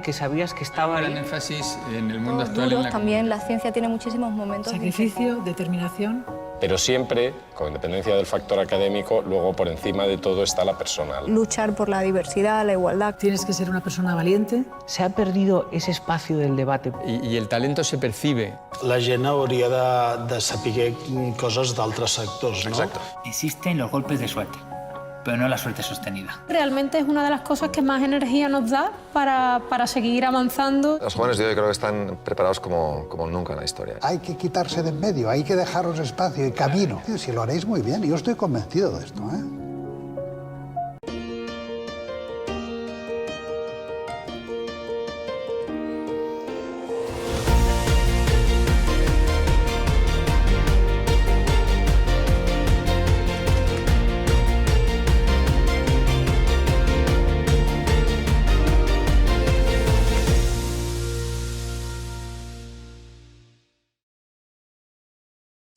que sabías que estaba ahí. Gran énfasis en el mundo actual. Duros, también la ciencia tiene muchísimos momentos. Sacrificio, determinación. Pero siempre, con independencia del factor académico, luego por encima de todo está la persona. Luchar por la diversidad, la igualdad. Tienes que ser una persona valiente. Se ha perdido ese espacio del debate. Y el talento se percibe. La gent hauria de saber coses d'altres sectors, no? Exacto. Existen los golpes de suerte, pero no la suerte sostenida. Realmente es una de las cosas que más energía nos da para seguir avanzando. Los jóvenes de hoy creo que están preparados como nunca en la historia. Hay que quitarse de en medio, hay que dejaros espacio y camino. Si lo haréis muy bien, yo estoy convencido de esto, ¿eh?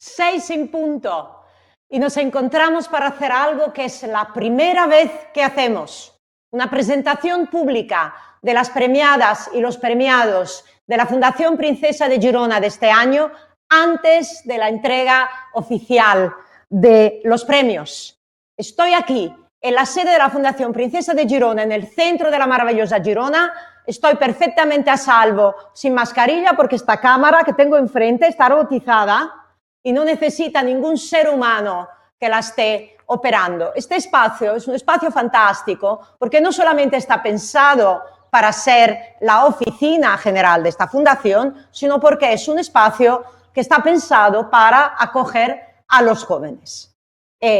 Seis en punto. Y nos encontramos para hacer algo que es la primera vez que hacemos. Una presentación pública de las premiadas y los premiados de la Fundación Princesa de Girona de este año antes de la entrega oficial de los premios. Estoy aquí, en la sede de la Fundación Princesa de Girona, en el centro de la maravillosa Girona. Estoy perfectamente a salvo, sin mascarilla, porque esta cámara que tengo enfrente está robotizada y no necesita ningún ser humano que la esté operando. Este espacio es un espacio fantástico porque no solamente está pensado para ser la oficina general de esta fundación, sino porque es un espacio que está pensado para acoger a los jóvenes.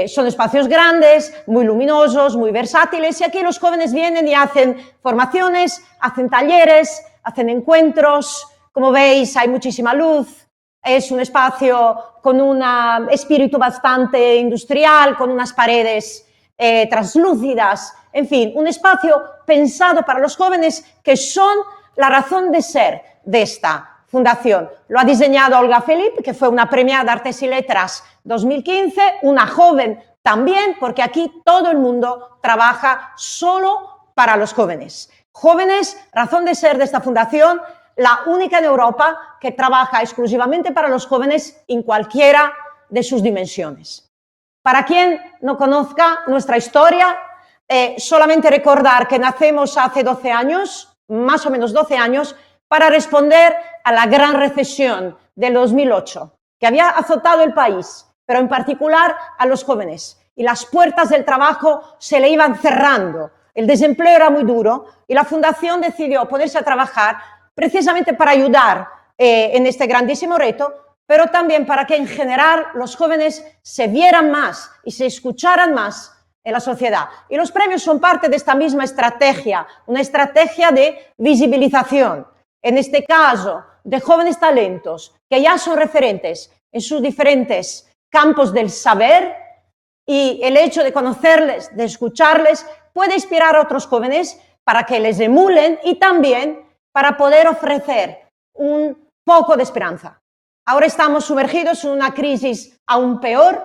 Son espacios grandes, muy luminosos, muy versátiles, y aquí los jóvenes vienen y hacen formaciones, hacen talleres, hacen encuentros. Como veis, hay muchísima luz. Es un espacio con un espíritu bastante industrial, con unas paredes translúcidas, en fin, un espacio pensado para los jóvenes que son la razón de ser de esta fundación. Lo ha diseñado Olga Felip, que fue una premiada Artes y Letras 2015, una joven también, porque aquí todo el mundo trabaja solo para los jóvenes. Jóvenes, razón de ser de esta fundación, la única en Europa que trabaja exclusivamente para los jóvenes en cualquiera de sus dimensiones. Para quien no conozca nuestra historia, solamente recordar que nacemos hace 12 años, más o menos 12 años, para responder a la gran recesión del 2008, que había azotado el país, pero en particular a los jóvenes. Y las puertas del trabajo se le iban cerrando. El desempleo era muy duro y la Fundación decidió ponerse a trabajar precisamente para ayudar en este grandísimo reto, pero también para que en general los jóvenes se vieran más y se escucharan más en la sociedad. Y los premios son parte de esta misma estrategia, una estrategia de visibilización, en este caso de jóvenes talentos que ya son referentes en sus diferentes campos del saber, y el hecho de conocerles, de escucharles, puede inspirar a otros jóvenes para que les emulen y también para poder ofrecer un poco de esperanza. Ahora estamos sumergidos en una crisis aún peor.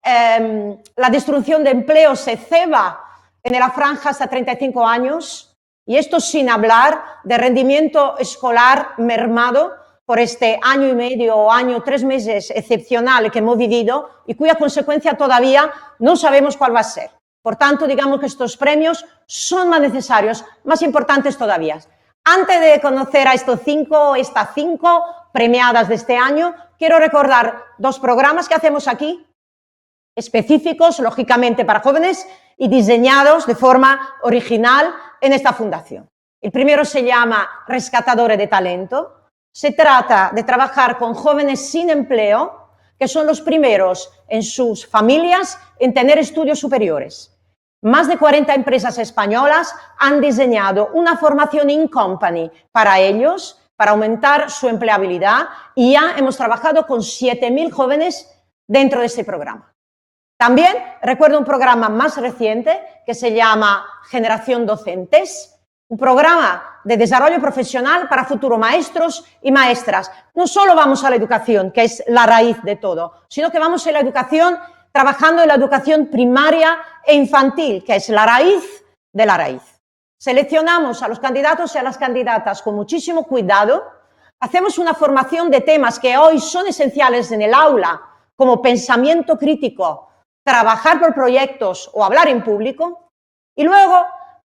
La destrucción de empleo se ceba en la franja hasta 35 años, y esto sin hablar de rendimiento escolar mermado por este año y medio o año, 3 meses excepcional que hemos vivido y cuya consecuencia todavía no sabemos cuál va a ser. Por tanto, digamos que estos premios son más necesarios, más importantes todavía. Antes de conocer a estas 5 premiadas de este año, quiero recordar 2 programas que hacemos aquí, específicos, lógicamente, para jóvenes y diseñados de forma original en esta fundación. El primero se llama Rescatadores de Talento. Se trata de trabajar con jóvenes sin empleo, que son los primeros en sus familias en tener estudios superiores. Más de 40 empresas españolas han diseñado una formación in company para ellos, para aumentar su empleabilidad, y ya hemos trabajado con 7.000 jóvenes dentro de este programa. También recuerdo un programa más reciente que se llama Generación Docentes, un programa de desarrollo profesional para futuros maestros y maestras. No solo vamos a la educación, que es la raíz de todo, sino que vamos a la educación trabajando en la educación primaria e infantil, que es la raíz de la raíz. seleccionamos a los candidatos y a las candidatas con muchísimo cuidado, hacemos una formación de temas que hoy son esenciales en el aula, como pensamiento crítico, trabajar por proyectos o hablar en público, y luego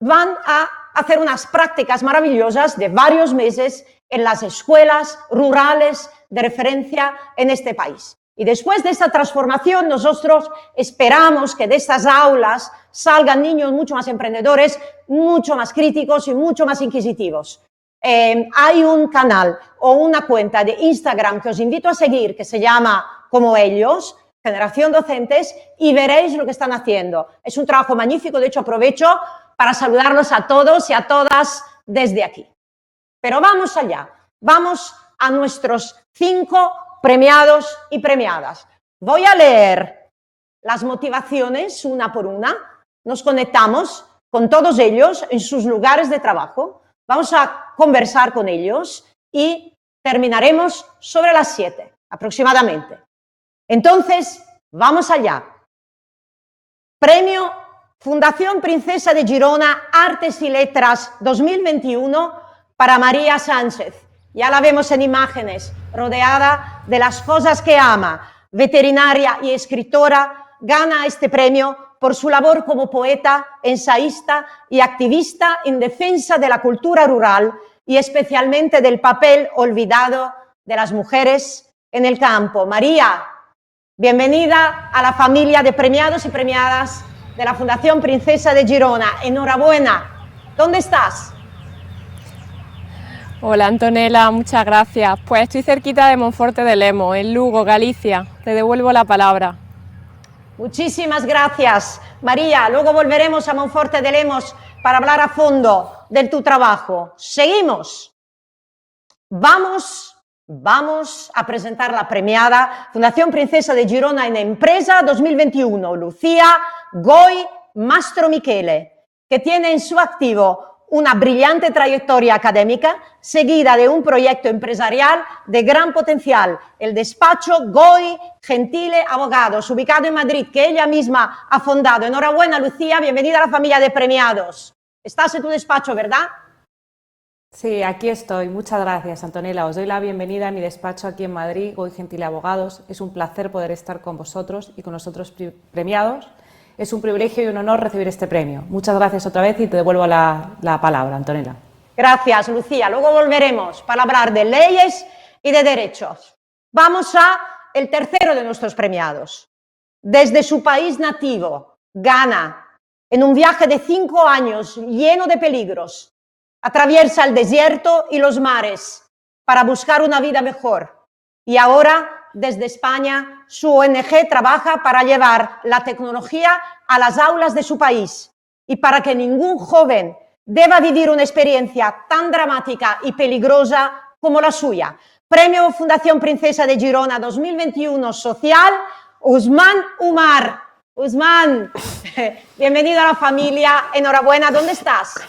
van a hacer unas prácticas maravillosas de varios meses en las escuelas rurales de referencia en este país. Y después de esta transformación, nosotros esperamos que de estas aulas salgan niños mucho más emprendedores, mucho más críticos y mucho más inquisitivos. Hay un canal o una cuenta de Instagram que os invito a seguir que se llama como ellos, Generación Docentes, y veréis lo que están haciendo. Es un trabajo magnífico, de hecho aprovecho para saludarlos a todos y a todas desde aquí. Pero vamos allá, vamos a nuestros 5 premiados y premiadas. Voy a leer las motivaciones una por una, nos conectamos con todos ellos en sus lugares de trabajo, vamos a conversar con ellos y terminaremos sobre las 7 aproximadamente. Entonces, vamos allá. Premio Fundación Princesa de Girona Artes y Letras 2021 para María Sánchez. Ya la vemos en imágenes, rodeada de las cosas que ama. Veterinaria y escritora, gana este premio por su labor como poeta, ensayista y activista en defensa de la cultura rural y especialmente del papel olvidado de las mujeres en el campo. María, bienvenida a la familia de premiados y premiadas de la Fundación Princesa de Girona. Enhorabuena. ¿Dónde estás? Hola Antonella, muchas gracias. Pues estoy cerquita de Monforte de Lemos, en Lugo, Galicia. Te devuelvo la palabra. Muchísimas gracias, María. Luego volveremos a Monforte de Lemos para hablar a fondo de tu trabajo. Seguimos. Vamos a presentar la premiada Fundación Princesa de Girona en Empresa 2021, Lucía Goy Mastro Michele, que tiene en su activo una brillante trayectoria académica seguida de un proyecto empresarial de gran potencial, el despacho Goy Gentile Abogados, ubicado en Madrid, que ella misma ha fundado. Enhorabuena, Lucía, bienvenida a la familia de premiados. Estás en tu despacho, ¿verdad? Sí, aquí estoy. Muchas gracias, Antonella. Os doy la bienvenida a mi despacho aquí en Madrid, Goy Gentile Abogados. Es un placer poder estar con vosotros y con los otros premiados. Es un privilegio y un honor recibir este premio. Muchas gracias otra vez y te devuelvo la palabra, Antonella. Gracias, Lucía. Luego volveremos para hablar de leyes y de derechos. Vamos a el tercero de nuestros premiados. Desde su país nativo, Ghana, en un viaje de 5 años lleno de peligros, atraviesa el desierto y los mares para buscar una vida mejor. Y ahora, desde España, su ONG trabaja para llevar la tecnología a las aulas de su país y para que ningún joven deba vivir una experiencia tan dramática y peligrosa como la suya. Premio Fundación Princesa de Girona 2021 Social, Usman Umar. Usman, bienvenido a la familia, enhorabuena, ¿dónde estás?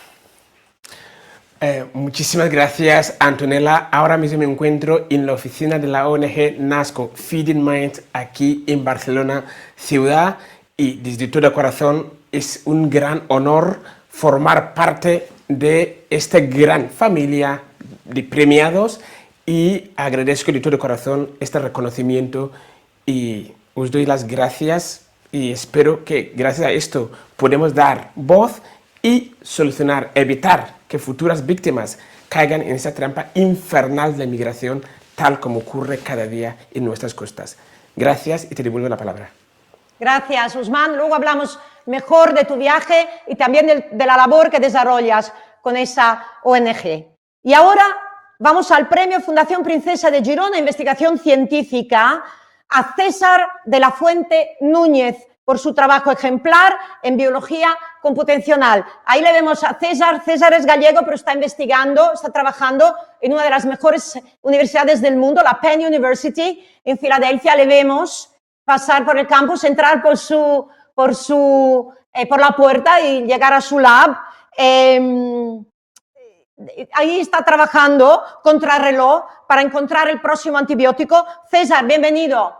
Muchísimas gracias, Antonella. Ahora mismo me encuentro en la oficina de la ONG NASCO Feeding Minds aquí en Barcelona, ciudad, y desde todo corazón es un gran honor formar parte de esta gran familia de premiados y agradezco de todo corazón este reconocimiento y os doy las gracias y espero que gracias a esto podemos dar voz y solucionar, evitar que futuras víctimas caigan en esa trampa infernal de la inmigración, tal como ocurre cada día en nuestras costas. Gracias y te devuelvo la palabra. Gracias, Usman. Luego hablamos mejor de tu viaje y también de la labor que desarrollas con esa ONG. Y ahora vamos al Premio Fundación Princesa de Girona Investigación Científica a César de la Fuente Núñez por su trabajo ejemplar en biología computacional. Ahí le vemos a César. César es gallego, pero está investigando, está trabajando en una de las mejores universidades del mundo, la Penn University, en Filadelfia. Le vemos pasar por el campus, entrar por la puerta y llegar a su lab. Ahí está trabajando contrarreloj para encontrar el próximo antibiótico. César, bienvenido.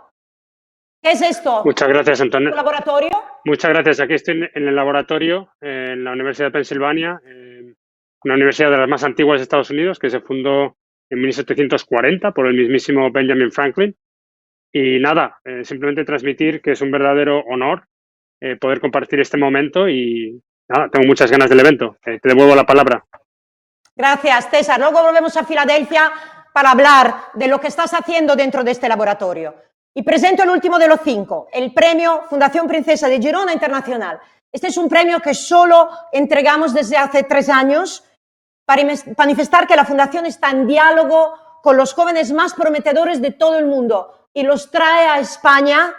¿Qué es esto? Muchas gracias, Antonio. ¿Tu laboratorio? Muchas gracias. Aquí estoy en el laboratorio, en la Universidad de Pensilvania. una universidad de las más antiguas de Estados Unidos que se fundó en 1740 por el mismísimo Benjamin Franklin. Y nada, simplemente transmitir que es un verdadero honor poder compartir este momento y nada, tengo muchas ganas del evento. Te devuelvo la palabra. Gracias, César. Luego volvemos a Filadelfia para hablar de lo que estás haciendo dentro de este laboratorio. Y presento el último de los 5, el premio Fundación Princesa de Girona Internacional. Este es un premio que solo entregamos desde hace 3 años para manifestar que la Fundación está en diálogo con los jóvenes más prometedores de todo el mundo y los trae a España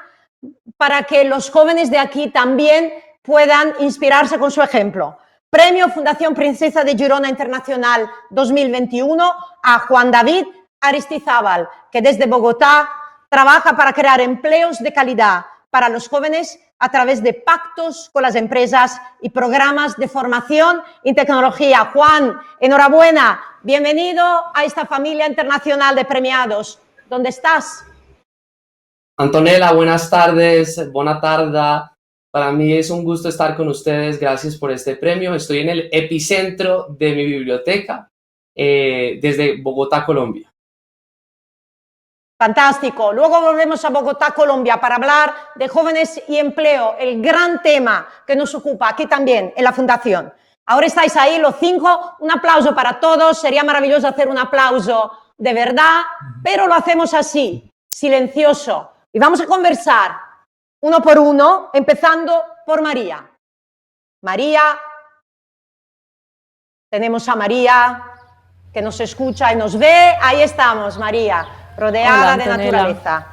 para que los jóvenes de aquí también puedan inspirarse con su ejemplo. Premio Fundación Princesa de Girona Internacional 2021 a Juan David Aristizábal, que desde Bogotá trabaja para crear empleos de calidad para los jóvenes a través de pactos con las empresas y programas de formación y tecnología. Juan, enhorabuena, bienvenido a esta familia internacional de premiados. ¿Dónde estás? Antonella, buenas tardes, buena tarde. Para mí es un gusto estar con ustedes, gracias por este premio. Estoy en el epicentro de mi biblioteca, desde Bogotá, Colombia. Fantástico. Luego volvemos a Bogotá, Colombia, para hablar de jóvenes y empleo, el gran tema que nos ocupa aquí también en la Fundación. Ahora estáis ahí los 5, un aplauso para todos. Sería maravilloso hacer un aplauso de verdad, pero lo hacemos así, silencioso. Y vamos a conversar uno por uno, empezando por María. María, tenemos a María que nos escucha y nos ve. Ahí estamos, María, rodeada de naturaleza.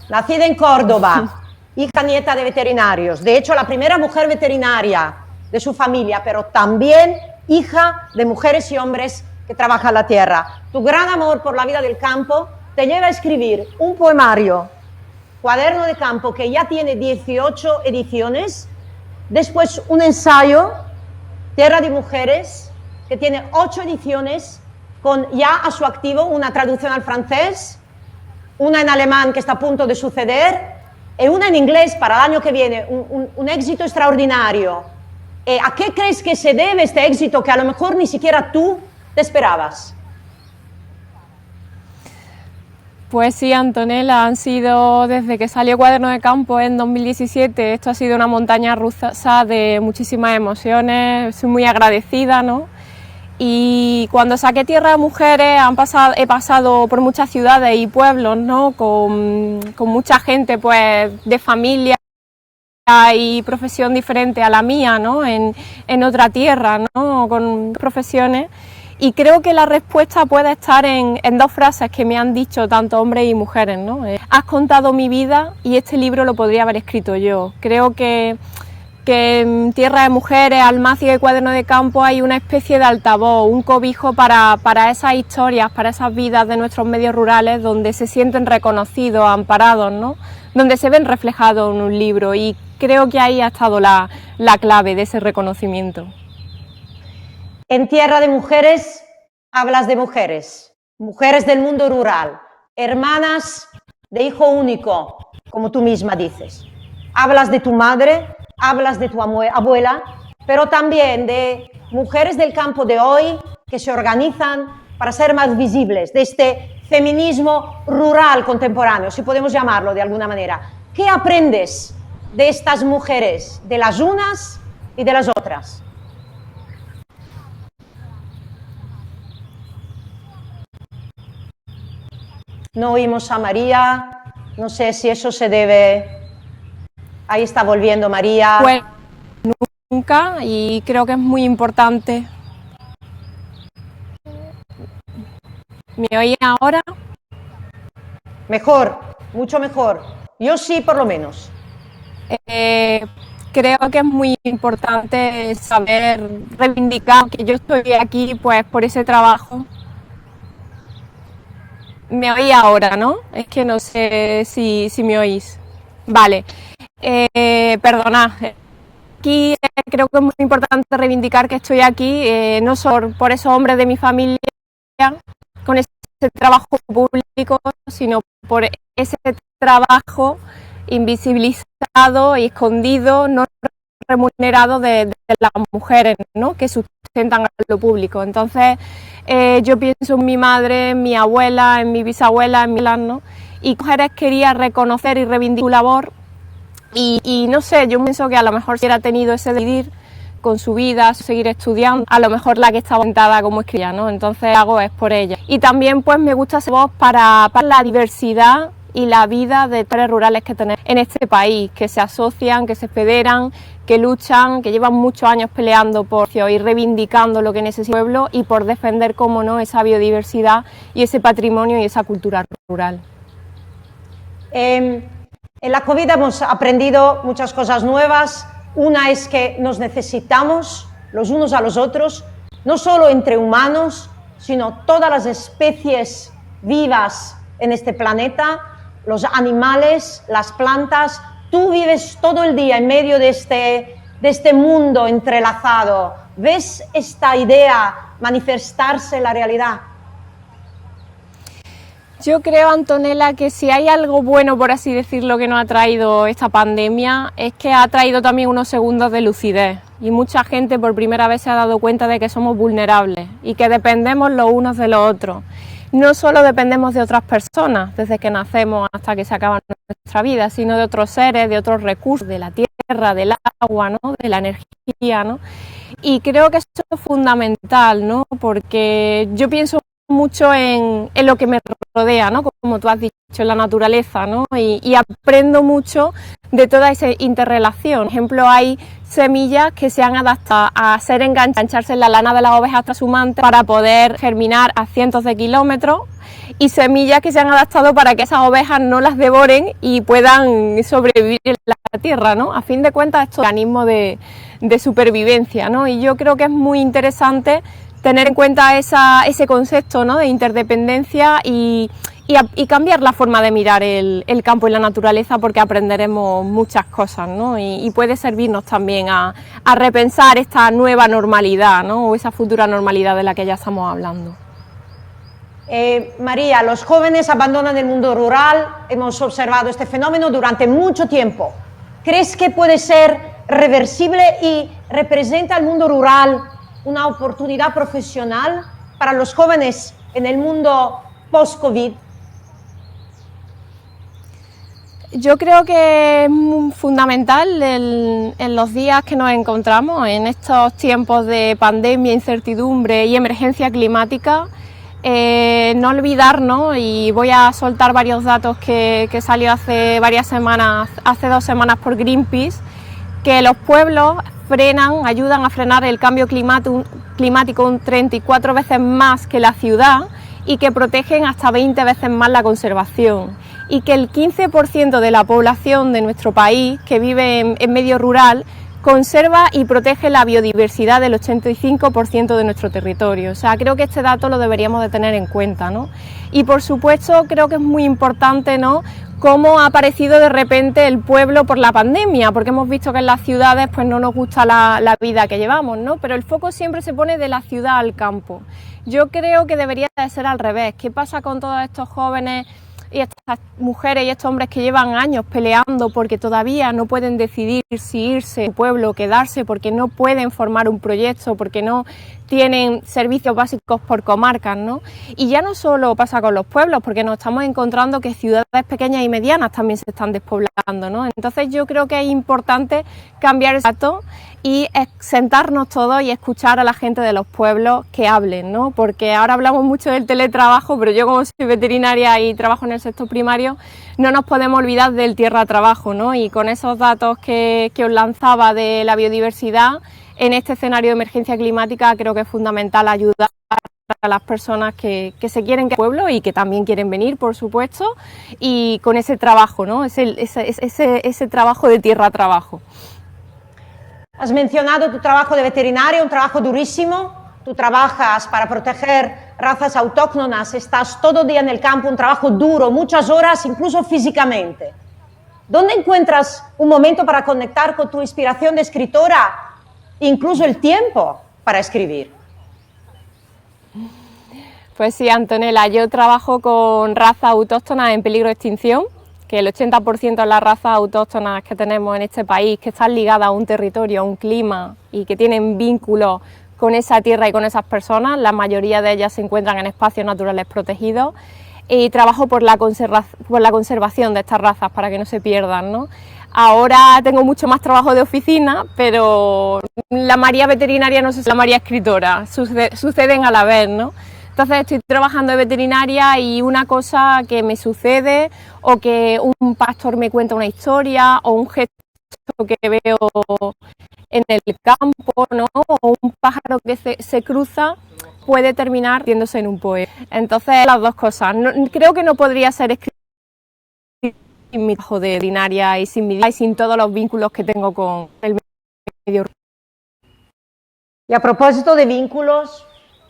Nacida en Córdoba, hija nieta de veterinarios. De hecho, la primera mujer veterinaria de su familia, pero también hija de mujeres y hombres que trabajan la tierra. Tu gran amor por la vida del campo te lleva a escribir un poemario, Cuaderno de Campo, que ya tiene 18 ediciones, después un ensayo, Tierra de Mujeres, que tiene 8 ediciones, con ya a su activo una traducción al francés, una en alemán que está a punto de suceder, y una en inglés para el año que viene, un éxito extraordinario. ¿A qué crees que se debe este éxito que a lo mejor ni siquiera tú te esperabas? Pues sí, Antonella, han sido desde que salió Cuaderno de Campo en 2017, esto ha sido una montaña rusa de muchísimas emociones, soy muy agradecida, ¿no? Y cuando saqué Tierra de Mujeres he pasado por muchas ciudades y pueblos, ¿no? Con mucha gente, pues, de familia y profesión diferente a la mía, ¿no? En otra tierra, ¿no? Con profesiones. Y creo que la respuesta puede estar en 2 frases que me han dicho tanto hombres y mujeres, ¿no? Has contado mi vida y este libro lo podría haber escrito yo. Creo que en Tierra de Mujeres, Almáciga y Cuaderno de Campo hay una especie de altavoz, un cobijo para esas historias, para esas vidas de nuestros medios rurales donde se sienten reconocidos, amparados, ¿no? Donde se ven reflejados en un libro y creo que ahí ha estado la clave de ese reconocimiento. En Tierra de Mujeres hablas de mujeres, mujeres del mundo rural, hermanas de hijo único, como tú misma dices. Hablas de tu madre, hablas de tu abuela, pero también de mujeres del campo de hoy que se organizan para ser más visibles, de este feminismo rural contemporáneo, si podemos llamarlo de alguna manera. ¿Qué aprendes de estas mujeres, de las unas y de las otras? No oímos a María, no sé si eso se debe... Ahí está volviendo María. Pues nunca, y creo que es muy importante. ¿Me oyen ahora? Mejor, mucho mejor. Yo sí, por lo menos. Creo que es muy importante saber reivindicar que yo estoy aquí pues por ese trabajo. Me oí ahora, ¿no? Es que no sé si me oís. Vale. Perdonad. Aquí creo que es muy importante reivindicar que estoy aquí, no solo por esos hombres de mi familia, con ese trabajo público, sino por ese trabajo invisibilizado y escondido, no remunerado de las mujeres, ¿no? Que presentan a lo público. Entonces yo pienso en mi madre, en mi abuela, en mi bisabuela, en mi ¿no? Y mujeres quería reconocer y reivindicar su labor y no sé, yo pienso que a lo mejor si hubiera tenido ese decidir con su vida, seguir estudiando, a lo mejor la que estaba sentada como escribía, ¿no? Entonces hago es por ella. Y también pues me gusta ser voz para la diversidad y la vida de mujeres rurales que tenemos en este país, que se asocian, que se federan, que luchan, que llevan muchos años peleando por y reivindicando lo que necesita el pueblo y por defender, como no, esa biodiversidad y ese patrimonio y esa cultura rural. En la COVID hemos aprendido muchas cosas nuevas. Una es que nos necesitamos los unos a los otros, no solo entre humanos, sino todas las especies vivas en este planeta, los animales, las plantas. Tú vives todo el día en medio de este mundo entrelazado. ¿Ves esta idea manifestarse en la realidad? Yo creo, Antonella, que si hay algo bueno, por así decirlo, que nos ha traído esta pandemia, es que ha traído también unos segundos de lucidez. Y mucha gente por primera vez se ha dado cuenta de que somos vulnerables y que dependemos los unos de los otros. No solo dependemos de otras personas, desde que nacemos hasta que se acaba nuestra vida, sino de otros seres, de otros recursos, de la tierra, del agua, ¿no? De la energía, ¿no? Y creo que eso es fundamental, ¿no? Porque yo pienso mucho en lo que me rodea, ¿no? Como tú has dicho, en la naturaleza, ¿no? Y aprendo mucho de toda esa interrelación. Por ejemplo, hay semillas que se han adaptado a ser engancharse en la lana de las ovejas trashumantes para poder germinar a cientos de kilómetros, y semillas que se han adaptado para que esas ovejas no las devoren y puedan sobrevivir en la tierra, ¿no? A fin de cuentas, esto es un mecanismo de supervivencia, ¿no? Y yo creo que es muy interesante tener en cuenta ese concepto, ¿no? De interdependencia y cambiar la forma de mirar el campo y la naturaleza, porque aprenderemos muchas cosas, ¿no? Y puede servirnos también a repensar esta nueva normalidad, ¿no? O esa futura normalidad de la que ya estamos hablando. María, los jóvenes abandonan el mundo rural, hemos observado este fenómeno durante mucho tiempo. ¿Crees que puede ser reversible y representa el mundo rural una oportunidad profesional para los jóvenes en el mundo post-COVID? Yo creo que es fundamental en los días que nos encontramos, en estos tiempos de pandemia, incertidumbre y emergencia climática, no olvidarnos, y voy a soltar varios datos que salió hace 2 semanas por Greenpeace, que los pueblos ayudan a frenar el cambio climático un 34 veces más que la ciudad, y que protegen hasta 20 veces más la conservación, y que el 15% de la población de nuestro país que vive en medio rural conserva y protege la biodiversidad del 85% de nuestro territorio. O sea, creo que este dato lo deberíamos de tener en cuenta, ¿no? Y por supuesto creo que es muy importante, ¿no?, cómo ha aparecido de repente el pueblo por la pandemia, porque hemos visto que en las ciudades pues no nos gusta la vida que llevamos, ¿no? Pero el foco siempre se pone de la ciudad al campo. Yo creo que debería de ser al revés. ¿Qué pasa con todos estos jóvenes y estas mujeres y estos hombres que llevan años peleando porque todavía no pueden decidir si irse al pueblo o quedarse, porque no pueden formar un proyecto, porque no tienen servicios básicos por comarcas, ¿no? Y ya no solo pasa con los pueblos, porque nos estamos encontrando que ciudades pequeñas y medianas también se están despoblando, ¿no? Entonces yo creo que es importante cambiar ese dato y sentarnos todos y escuchar a la gente de los pueblos que hablen, ¿no? Porque ahora hablamos mucho del teletrabajo, pero yo, como soy veterinaria y trabajo en el sector primario, no nos podemos olvidar del tierra-trabajo, ¿no? Y con esos datos que os lanzaba de la biodiversidad, en este escenario de emergencia climática creo que es fundamental ayudar a las personas que se quieren quedar en el pueblo y que también quieren venir, por supuesto, y con ese trabajo, ¿no? Ese trabajo de tierra-trabajo. Has mencionado tu trabajo de veterinaria, un trabajo durísimo. Tú trabajas para proteger razas autóctonas, estás todo el día en el campo, un trabajo duro, muchas horas, incluso físicamente. ¿Dónde encuentras un momento para conectar con tu inspiración de escritora, incluso el tiempo para escribir? Pues sí, Antonella, yo trabajo con razas autóctonas en peligro de extinción, que el 80% de las razas autóctonas que tenemos en este país, que están ligadas a un territorio, a un clima y que tienen vínculos con esa tierra y con esas personas. La mayoría de ellas se encuentran en espacios naturales protegidos y trabajo por la conservación de estas razas para que no se pierdan, ¿no? Ahora tengo mucho más trabajo de oficina, pero la María veterinaria no es la María escritora, suceden a la vez, ¿no? Entonces estoy trabajando de veterinaria y una cosa que me sucede, o que un pastor me cuenta una historia, o un gesto que veo en el campo, ¿no? O un pájaro que se cruza, puede terminar viéndose en un poema. Entonces las dos cosas. Creo que no podría ser escrito sin mi trabajo de veterinaria y sin todos los vínculos que tengo con el medio. Y a propósito de vínculos,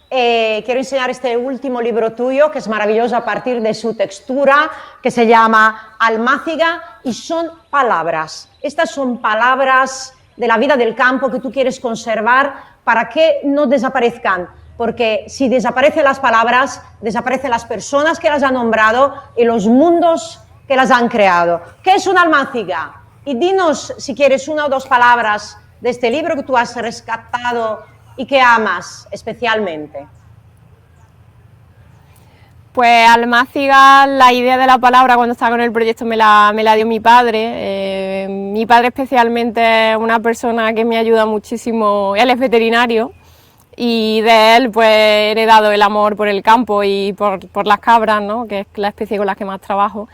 quiero enseñar este último libro tuyo, que es maravilloso a partir de su textura, que se llama Almáciga, y son palabras. Estas son palabras de la vida del campo que tú quieres conservar para que no desaparezcan, porque si desaparecen las palabras, desaparecen las personas que las han nombrado y los mundos que las han creado. ¿Qué es una almáciga? Y dinos, si quieres, una o dos palabras de este libro que tú has rescatado y que amas especialmente. Pues almáciga, la idea de la palabra cuando estaba con el proyecto me la dio mi padre. Mi padre especialmente es una persona que me ayuda muchísimo, él es veterinario y de él pues he heredado el amor por el campo y por las cabras, ¿no? Que es la especie con la que más trabajo.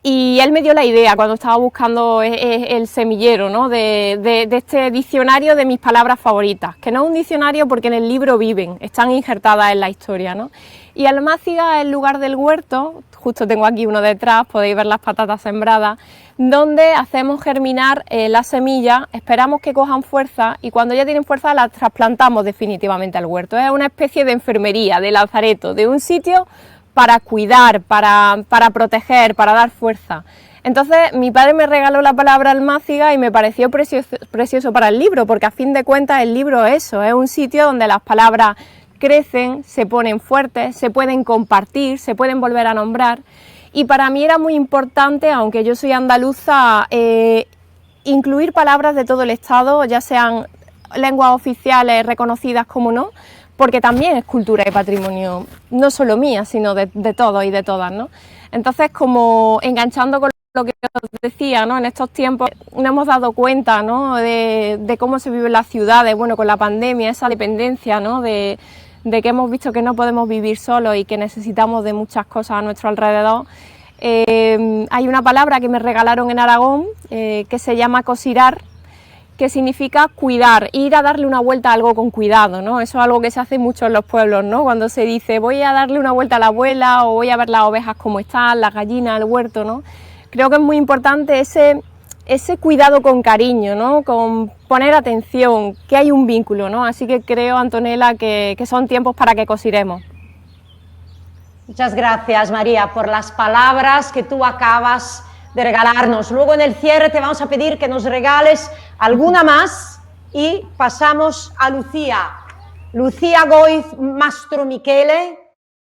Y él me dio la idea cuando estaba buscando el semillero, ¿no? de este diccionario de mis palabras favoritas, que no es un diccionario porque en el libro viven, están injertadas en la historia, ¿no? Y almáciga es el lugar del huerto, justo tengo aquí uno detrás, podéis ver las patatas sembradas, donde hacemos germinar las semillas, esperamos que cojan fuerza y cuando ya tienen fuerza las trasplantamos definitivamente al huerto. Es una especie de enfermería, de lazareto, de un sitio para cuidar, para proteger, para dar fuerza. Entonces mi padre me regaló la palabra almáciga y me pareció precioso para el libro, porque a fin de cuentas el libro es eso, es un sitio donde las palabras crecen, se ponen fuertes, se pueden compartir, se pueden volver a nombrar, y para mí era muy importante, aunque yo soy andaluza, incluir palabras de todo el Estado, ya sean lenguas oficiales reconocidas como no, porque también es cultura y patrimonio, no solo mía, sino de todos y de todas, ¿no? Entonces, como enganchando con lo que os decía, ¿no? En estos tiempos nos hemos dado cuenta, ¿no? de cómo se vive en las ciudades, bueno, con la pandemia, esa dependencia, ¿no? de que hemos visto que no podemos vivir solos y que necesitamos de muchas cosas a nuestro alrededor. Hay una palabra que me regalaron en Aragón que se llama cosirar, que significa cuidar, ir a darle una vuelta a algo con cuidado, ¿no? Eso es algo que se hace mucho en los pueblos, ¿no? Cuando se dice voy a darle una vuelta a la abuela o voy a ver las ovejas cómo están, las gallinas, el huerto, ¿no? Creo que es muy importante ese cuidado con cariño, ¿no? Con poner atención, que hay un vínculo, ¿no? Así que creo, Antonella, que son tiempos para que cosiremos. Muchas gracias, María, por las palabras que tú acabas de regalarnos. Luego en el cierre te vamos a pedir que nos regales alguna más y pasamos a Lucía. Lucía Goiz Mastromichele,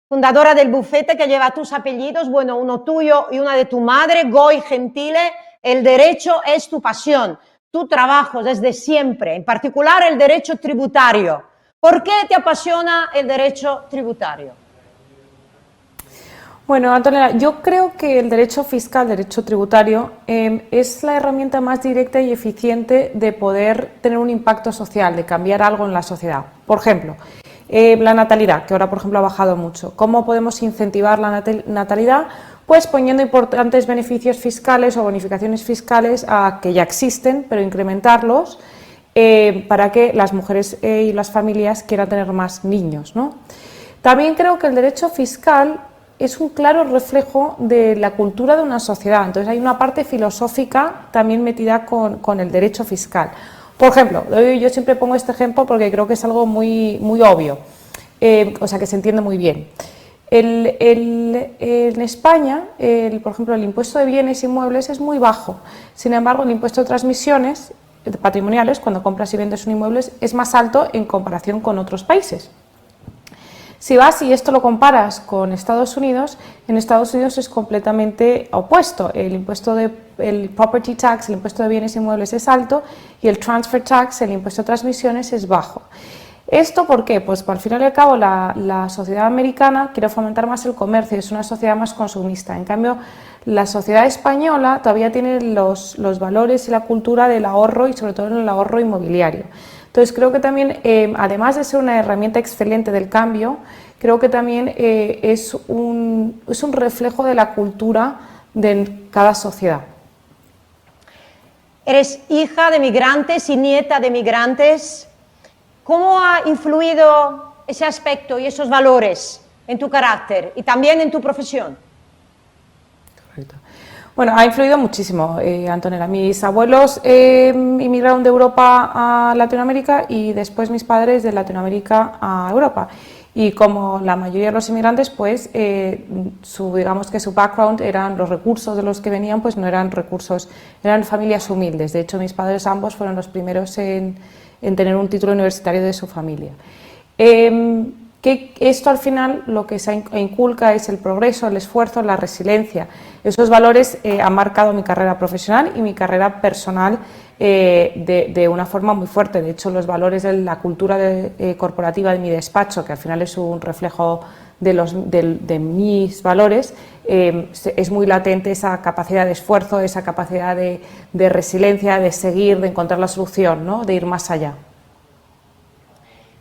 fundadora del bufete que lleva tus apellidos, bueno, uno tuyo y una de tu madre, Goiz Gentile. El derecho es tu pasión, tu trabajo desde siempre, en particular el derecho tributario. ¿Por qué te apasiona el derecho tributario? Bueno, Antonella, yo creo que el derecho fiscal, derecho tributario, es la herramienta más directa y eficiente de poder tener un impacto social, de cambiar algo en la sociedad. Por ejemplo, la natalidad, que ahora por ejemplo ha bajado mucho. ¿Cómo podemos incentivar la natalidad? Pues poniendo importantes beneficios fiscales o bonificaciones fiscales que ya existen, pero incrementarlos para que las mujeres y las familias quieran tener más niños, ¿no? También creo que el derecho fiscal es un claro reflejo de la cultura de una sociedad, entonces hay una parte filosófica también metida con el derecho fiscal. Por ejemplo, yo siempre pongo este ejemplo porque creo que es algo muy obvio, o sea que se entiende muy bien. En España, por ejemplo, el impuesto de bienes inmuebles es muy bajo, sin embargo el impuesto de transmisiones patrimoniales, cuando compras y vendes un inmueble, es más alto en comparación con otros países. Si vas y esto lo comparas con Estados Unidos, en Estados Unidos es completamente opuesto. El property tax, el impuesto de bienes inmuebles es alto y el transfer tax, el impuesto de transmisiones, es bajo. ¿Esto por qué? Pues al final y al cabo la sociedad americana quiere fomentar más el comercio, es una sociedad más consumista. En cambio, la sociedad española todavía tiene los valores y la cultura del ahorro y sobre todo en el ahorro inmobiliario. Entonces creo que también, además de ser una herramienta excelente del cambio, creo que también es un reflejo de la cultura de cada sociedad. Eres hija de migrantes y nieta de migrantes. ¿Cómo ha influido ese aspecto y esos valores en tu carácter y también en tu profesión? Correcto. Bueno, ha influido muchísimo, Antonella. Mis abuelos inmigraron de Europa a Latinoamérica y después mis padres de Latinoamérica a Europa. Y como la mayoría de los inmigrantes, pues digamos que su background eran los recursos de los que venían, pues no eran recursos, eran familias humildes. De hecho, mis padres ambos fueron los primeros en tener un título universitario de su familia. Que esto al final lo que se inculca es el progreso, el esfuerzo, la resiliencia. Esos valores han marcado mi carrera profesional y mi carrera personal de una forma muy fuerte. De hecho, los valores de la cultura corporativa de mi despacho, que al final es un reflejo de mis valores, es muy latente esa capacidad de esfuerzo, esa capacidad de resiliencia, de seguir, de encontrar la solución, ¿no? De ir más allá.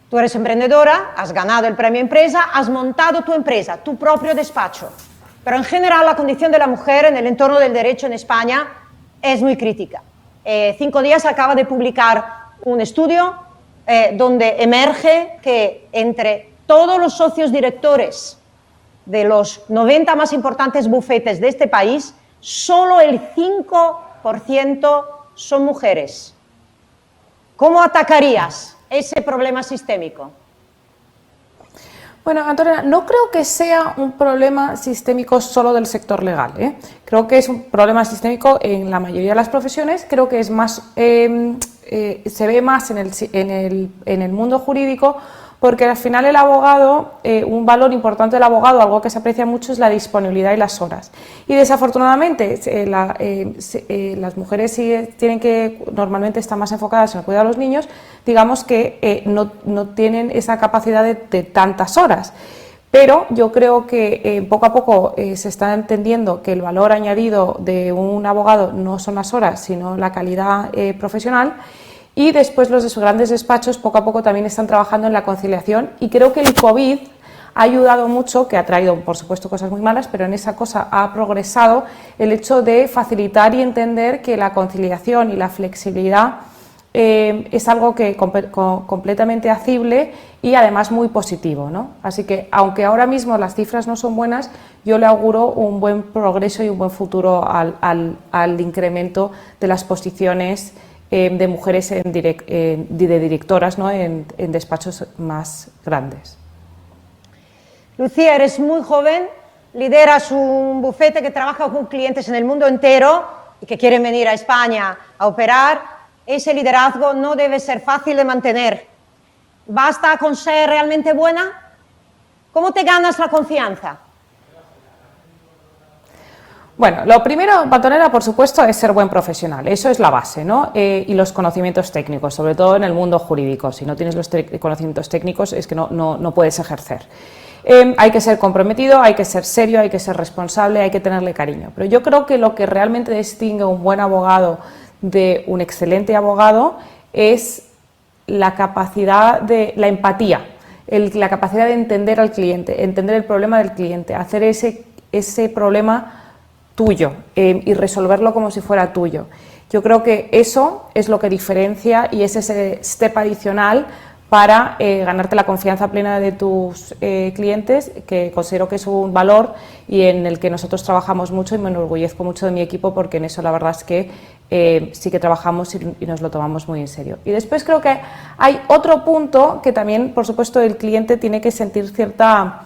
Tú eres emprendedora, has ganado el premio Empresa, has montado tu empresa, tu propio despacho. Pero en general la condición de la mujer en el entorno del derecho en España es muy crítica. 5 días acaba de publicar un estudio donde emerge que entre todos los socios directores de los 90 más importantes bufetes de este país, solo el 5% son mujeres. ¿Cómo atacarías ese problema sistémico? Bueno, Antonella, no creo que sea un problema sistémico solo del sector legal, ¿eh? Creo que es un problema sistémico en la mayoría de las profesiones. Creo que es más, se ve más en el mundo jurídico, porque al final el abogado, un valor importante del abogado, algo que se aprecia mucho, es la disponibilidad y las horas. Y desafortunadamente las mujeres tienen que, normalmente están más enfocadas en el cuidado de los niños, digamos que no tienen esa capacidad de tantas horas. Pero yo creo que poco a poco se está entendiendo que el valor añadido de un abogado no son las horas, sino la calidad profesional. Y después los de sus grandes despachos poco a poco también están trabajando en la conciliación, y creo que el COVID ha ayudado mucho, que ha traído por supuesto cosas muy malas, pero en esa cosa ha progresado el hecho de facilitar y entender que la conciliación y la flexibilidad es algo que completamente asible y además muy positivo, ¿no? Así que aunque ahora mismo las cifras no son buenas, yo le auguro un buen progreso y un buen futuro al incremento de las posiciones de mujeres de directoras, ¿no? en despachos más grandes. Lucía, eres muy joven, lideras un bufete que trabaja con clientes en el mundo entero y que quieren venir a España a operar. Ese liderazgo no debe ser fácil de mantener. ¿Basta con ser realmente buena? ¿Cómo te ganas la confianza? Bueno, lo primero, Antonella, por supuesto, es ser buen profesional. Eso es la base, ¿no? Y los conocimientos técnicos, sobre todo en el mundo jurídico. Si no tienes los conocimientos técnicos, es que no puedes ejercer. Hay que ser comprometido, hay que ser serio, hay que ser responsable, hay que tenerle cariño. Pero yo creo que lo que realmente distingue a un buen abogado de un excelente abogado es la capacidad de la empatía, la capacidad de entender al cliente, entender el problema del cliente, hacer ese problema tuyo y resolverlo como si fuera tuyo. Yo creo que eso es lo que diferencia y es ese step adicional para ganarte la confianza plena de tus clientes, que considero que es un valor y en el que nosotros trabajamos mucho, y me enorgullezco mucho de mi equipo, porque en eso la verdad es que sí que trabajamos y nos lo tomamos muy en serio. Y después creo que hay otro punto que también, por supuesto, el cliente tiene que sentir cierta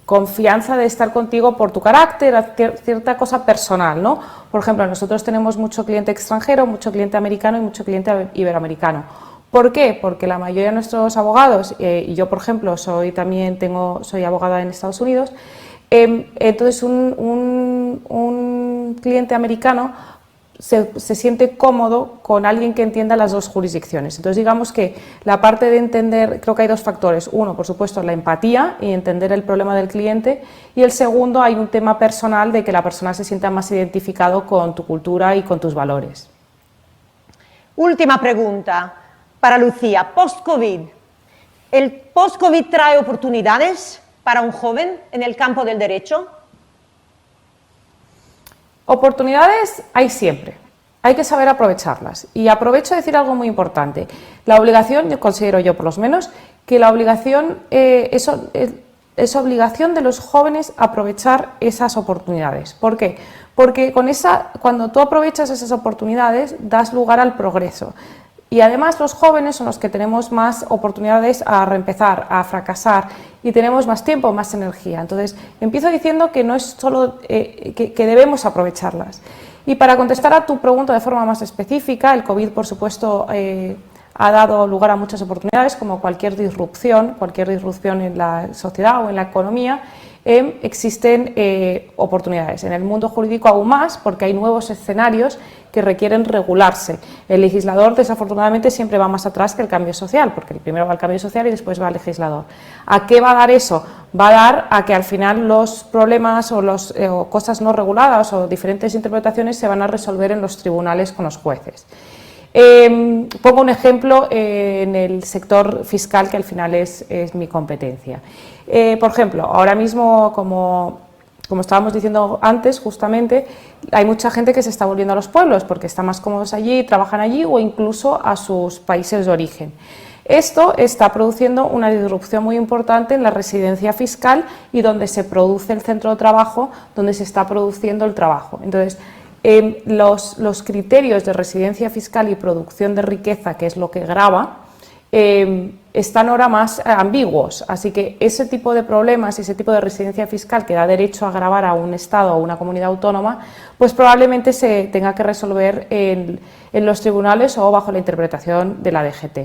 confianza de estar contigo por tu carácter, cierta cosa personal, ¿no? Por ejemplo, nosotros tenemos mucho cliente extranjero, mucho cliente americano y mucho cliente iberoamericano. ¿Por qué? Porque la mayoría de nuestros abogados, y yo por ejemplo soy abogada en Estados Unidos, entonces un cliente americano se siente cómodo con alguien que entienda las dos jurisdicciones. Entonces, digamos que la parte de entender, creo que hay dos factores. Uno, por supuesto, la empatía y entender el problema del cliente. Y el segundo, hay un tema personal de que la persona se sienta más identificado con tu cultura y con tus valores. Última pregunta para Lucía. Post-COVID. ¿El post-COVID trae oportunidades para un joven en el campo del derecho? Oportunidades hay siempre, hay que saber aprovecharlas. Y aprovecho a decir algo muy importante. La obligación, yo considero yo por lo menos, que la obligación es obligación de los jóvenes aprovechar esas oportunidades. ¿Por qué? Porque cuando tú aprovechas esas oportunidades, das lugar al progreso. Y además los jóvenes son los que tenemos más oportunidades a reempezar, a fracasar y tenemos más tiempo, más energía. Entonces, empiezo diciendo que no es solo que debemos aprovecharlas. Y para contestar a tu pregunta de forma más específica, el COVID, por supuesto, ha dado lugar a muchas oportunidades, como cualquier disrupción en la sociedad o en la economía. Existen oportunidades. En el mundo jurídico aún más, porque hay nuevos escenarios que requieren regularse. El legislador, desafortunadamente, siempre va más atrás que el cambio social, porque primero va el cambio social y después va el legislador. ¿A qué va a dar eso? Va a dar a que al final los problemas o cosas no reguladas o diferentes interpretaciones se van a resolver en los tribunales con los jueces. Pongo un ejemplo en el sector fiscal, que al final es mi competencia. Por ejemplo, ahora mismo, como estábamos diciendo antes, justamente, hay mucha gente que se está volviendo a los pueblos porque están más cómodos allí, trabajan allí o incluso a sus países de origen. Esto está produciendo una disrupción muy importante en la residencia fiscal y donde se produce el centro de trabajo, donde se está produciendo el trabajo. Entonces, los criterios de residencia fiscal y producción de riqueza, que es lo que grava, están ahora más ambiguos, así que ese tipo de problemas, ese tipo de residencia fiscal que da derecho a gravar a un Estado o a una comunidad autónoma, pues probablemente se tenga que resolver en los tribunales o bajo la interpretación de la DGT.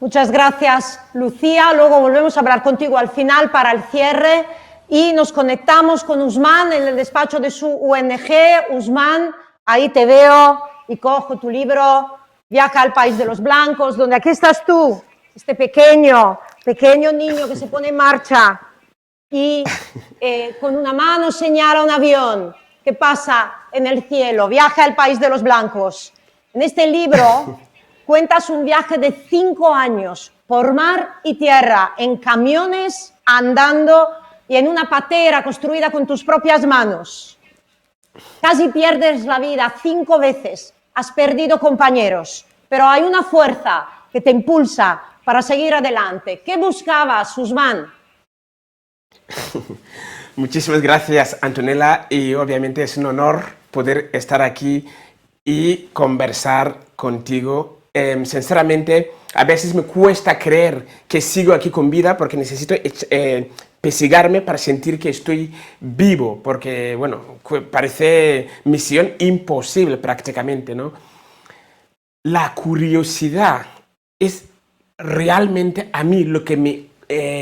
Muchas gracias, Lucía. Luego volvemos a hablar contigo al final para el cierre y nos conectamos con Usman en el despacho de su ONG. Usman, ahí te veo y cojo tu libro. Viaja al país de los blancos, donde aquí estás tú, este pequeño niño que se pone en marcha y con una mano señala un avión que pasa en el cielo. Viaja al país de los blancos. En este libro cuentas un viaje de 5 años por mar y tierra, en camiones, andando y en una patera construida con tus propias manos. Casi pierdes la vida 5 veces. Has perdido compañeros, pero hay una fuerza que te impulsa para seguir adelante. ¿Qué buscabas, Usman? Muchísimas gracias, Antonella, y obviamente es un honor poder estar aquí y conversar contigo. Sinceramente, a veces me cuesta creer que sigo aquí con vida porque necesito pesigarme para sentir que estoy vivo, porque, bueno, parece misión imposible prácticamente, ¿no? La curiosidad es realmente a mí lo que me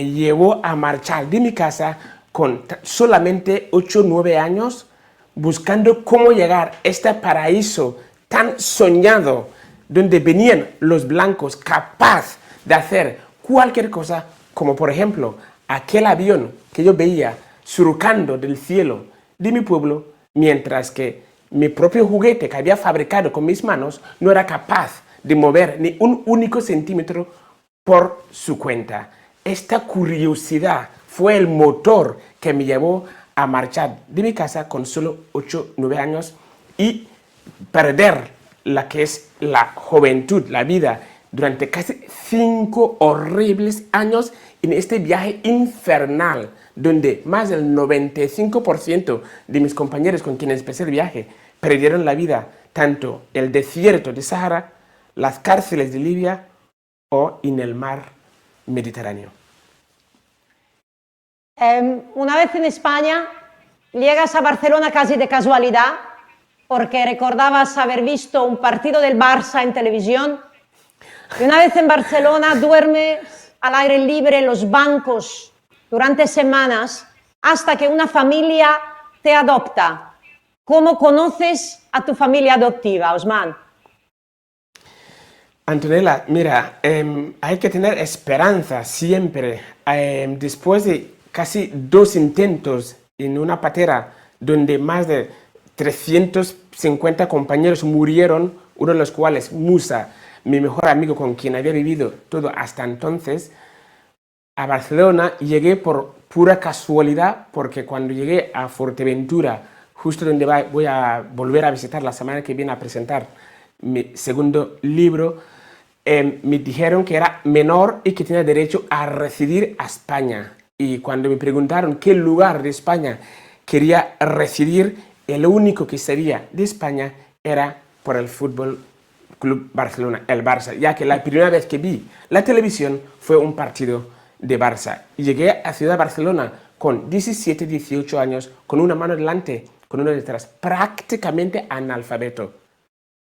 llevó a marchar de mi casa con solamente 8 o 9 años, buscando cómo llegar a este paraíso tan soñado, donde venían los blancos capaces de hacer cualquier cosa, como por ejemplo aquel avión que yo veía surcando del cielo de mi pueblo, mientras que mi propio juguete que había fabricado con mis manos no era capaz de mover ni un único centímetro por su cuenta. Esta curiosidad fue el motor que me llevó a marchar de mi casa con solo 8 o 9 años y perder la que es la juventud, la vida, durante casi 5 horribles años en este viaje infernal, donde más del 95% de mis compañeros con quienes empecé el viaje perdieron la vida, tanto el desierto de Sahara, las cárceles de Libia o en el mar Mediterráneo. Una vez en España, llegas a Barcelona casi de casualidad, porque recordabas haber visto un partido del Barça en televisión. Y una vez en Barcelona duermes al aire libre en los bancos durante semanas hasta que una familia te adopta. ¿Cómo conoces a tu familia adoptiva, Osman? Antonella, mira, hay que tener esperanza siempre. Después de casi 2 intentos en una patera donde más de 350 compañeros murieron, uno de los cuales, Musa, mi mejor amigo con quien había vivido todo hasta entonces, a Barcelona llegué por pura casualidad, porque cuando llegué a Fuerteventura, justo donde voy a volver a visitar la semana que viene a presentar mi segundo libro, me dijeron que era menor y que tenía derecho a residir a España. Y cuando me preguntaron qué lugar de España quería residir, el único que sería de España era por el Fútbol Club Barcelona, el Barça, ya que la primera vez que vi la televisión fue un partido de Barça. Y llegué a Ciudad de Barcelona con 17, 18 años, con una mano delante, con una detrás, prácticamente analfabeto.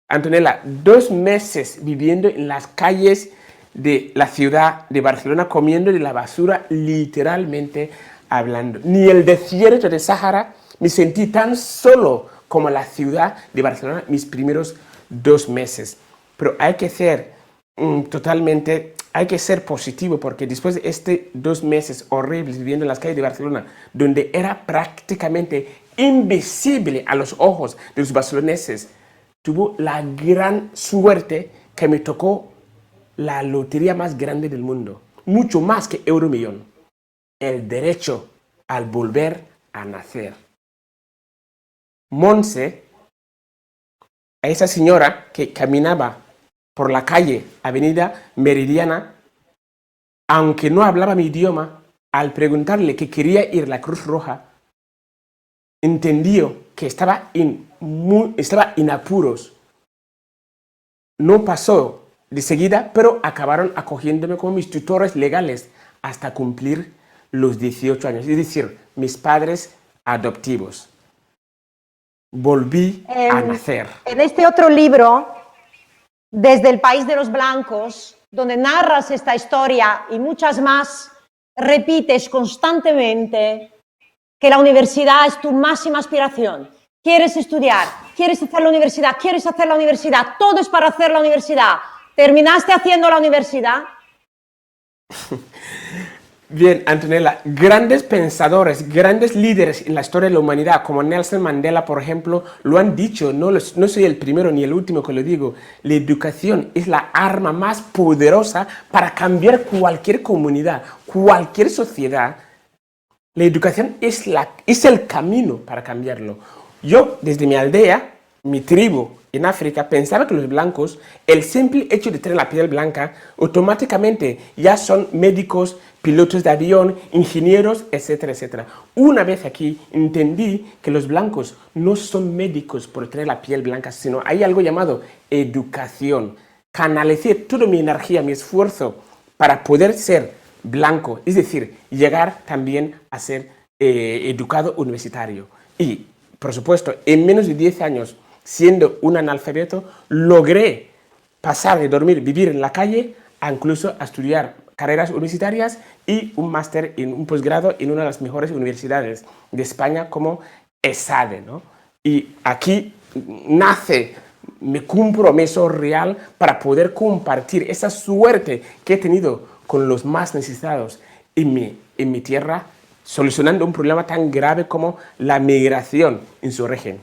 Antonella, 2 meses viviendo en las calles de la ciudad de Barcelona, comiendo de la basura, literalmente hablando. Ni el desierto de Sahara me sentí tan solo como la ciudad de Barcelona mis primeros 2 meses. Pero hay que ser hay que ser positivo, porque después de estos 2 meses horribles viviendo en las calles de Barcelona, donde era prácticamente invisible a los ojos de los barceloneses, tuvo la gran suerte que me tocó la lotería más grande del mundo, mucho más que Euromillón, el derecho al volver a nacer. Monse, a esa señora que caminaba por la calle Avenida Meridiana, aunque no hablaba mi idioma, al preguntarle que quería ir a la Cruz Roja, entendió que estaba en apuros. No pasó de seguida, pero acabaron acogiéndome como mis tutores legales hasta cumplir los 18 años, es decir, mis padres adoptivos. Volví a nacer. En este otro libro, Desde el País de los Blancos, donde narras esta historia y muchas más, repites constantemente que la universidad es tu máxima aspiración. Quieres estudiar, quieres hacer la universidad, todo es para hacer la universidad. ¿Terminaste haciendo la universidad? Bien, Antonella, grandes pensadores, grandes líderes en la historia de la humanidad, como Nelson Mandela, por ejemplo, lo han dicho, no soy el primero ni el último que lo digo. La educación es la arma más poderosa para cambiar cualquier comunidad, cualquier sociedad. La educación es el camino para cambiarlo. Yo, desde mi aldea, mi tribu en África, pensaba que los blancos, el simple hecho de tener la piel blanca, automáticamente ya son médicos, pilotos de avión, ingenieros, etcétera, etcétera. Una vez aquí entendí que los blancos no son médicos por tener la piel blanca, sino hay algo llamado educación. Canalicé toda mi energía, mi esfuerzo para poder ser blanco, es decir, llegar también a ser educado universitario. Y, por supuesto, en menos de 10 años, siendo un analfabeto, logré pasar de vivir en la calle, a incluso a estudiar carreras universitarias y un máster en un posgrado en una de las mejores universidades de España como ESADE, ¿no? Y aquí nace mi compromiso real para poder compartir esa suerte que he tenido con los más necesitados en mi tierra, solucionando un problema tan grave como la migración en su origen.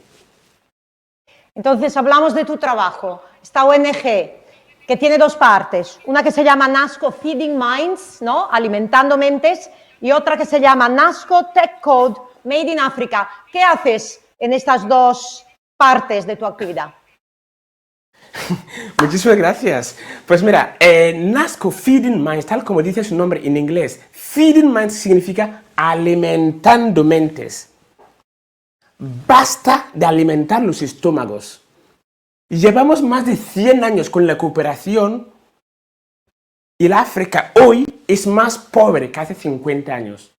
Entonces hablamos de tu trabajo, esta ONG que tiene 2 partes, una que se llama NASCO Feeding Minds, ¿no? Alimentando mentes, y otra que se llama NASCO Tech Code Made in Africa. ¿Qué haces en estas 2 partes de tu actividad? Muchísimas gracias. Pues mira, NASCO Feeding Minds, tal como dice su nombre en inglés, Feeding Minds significa alimentando mentes. Basta de alimentar los estómagos. Llevamos más de 100 años con la cooperación y la África hoy es más pobre que hace 50 años.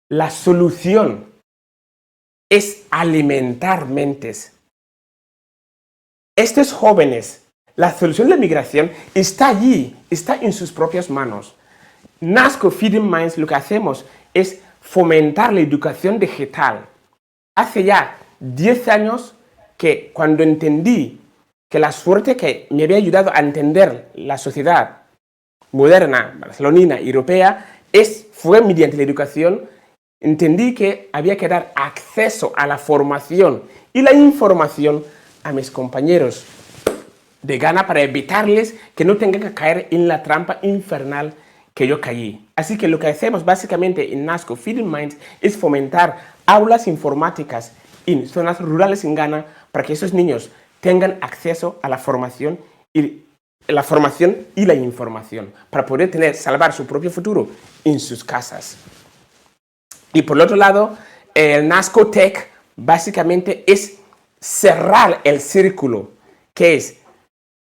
La solución es alimentar mentes. Estos jóvenes, la solución de la migración está allí, está en sus propias manos. NASCO Feeding Minds lo que hacemos es fomentar la educación digital. Hace ya 10 años que cuando entendí que la suerte que me había ayudado a entender la sociedad moderna, barcelonina, europea, fue mediante la educación, entendí que había que dar acceso a la formación y la información a mis compañeros de Ghana para evitarles que no tengan que caer en la trampa infernal que yo caí. Así que lo que hacemos básicamente en NASCO Feeding Minds es fomentar aulas informáticas en zonas rurales en Ghana para que esos niños tengan acceso a la formación y la información para poder salvar su propio futuro en sus casas. Y por el otro lado, el NASCO Tech básicamente es cerrar el círculo, que es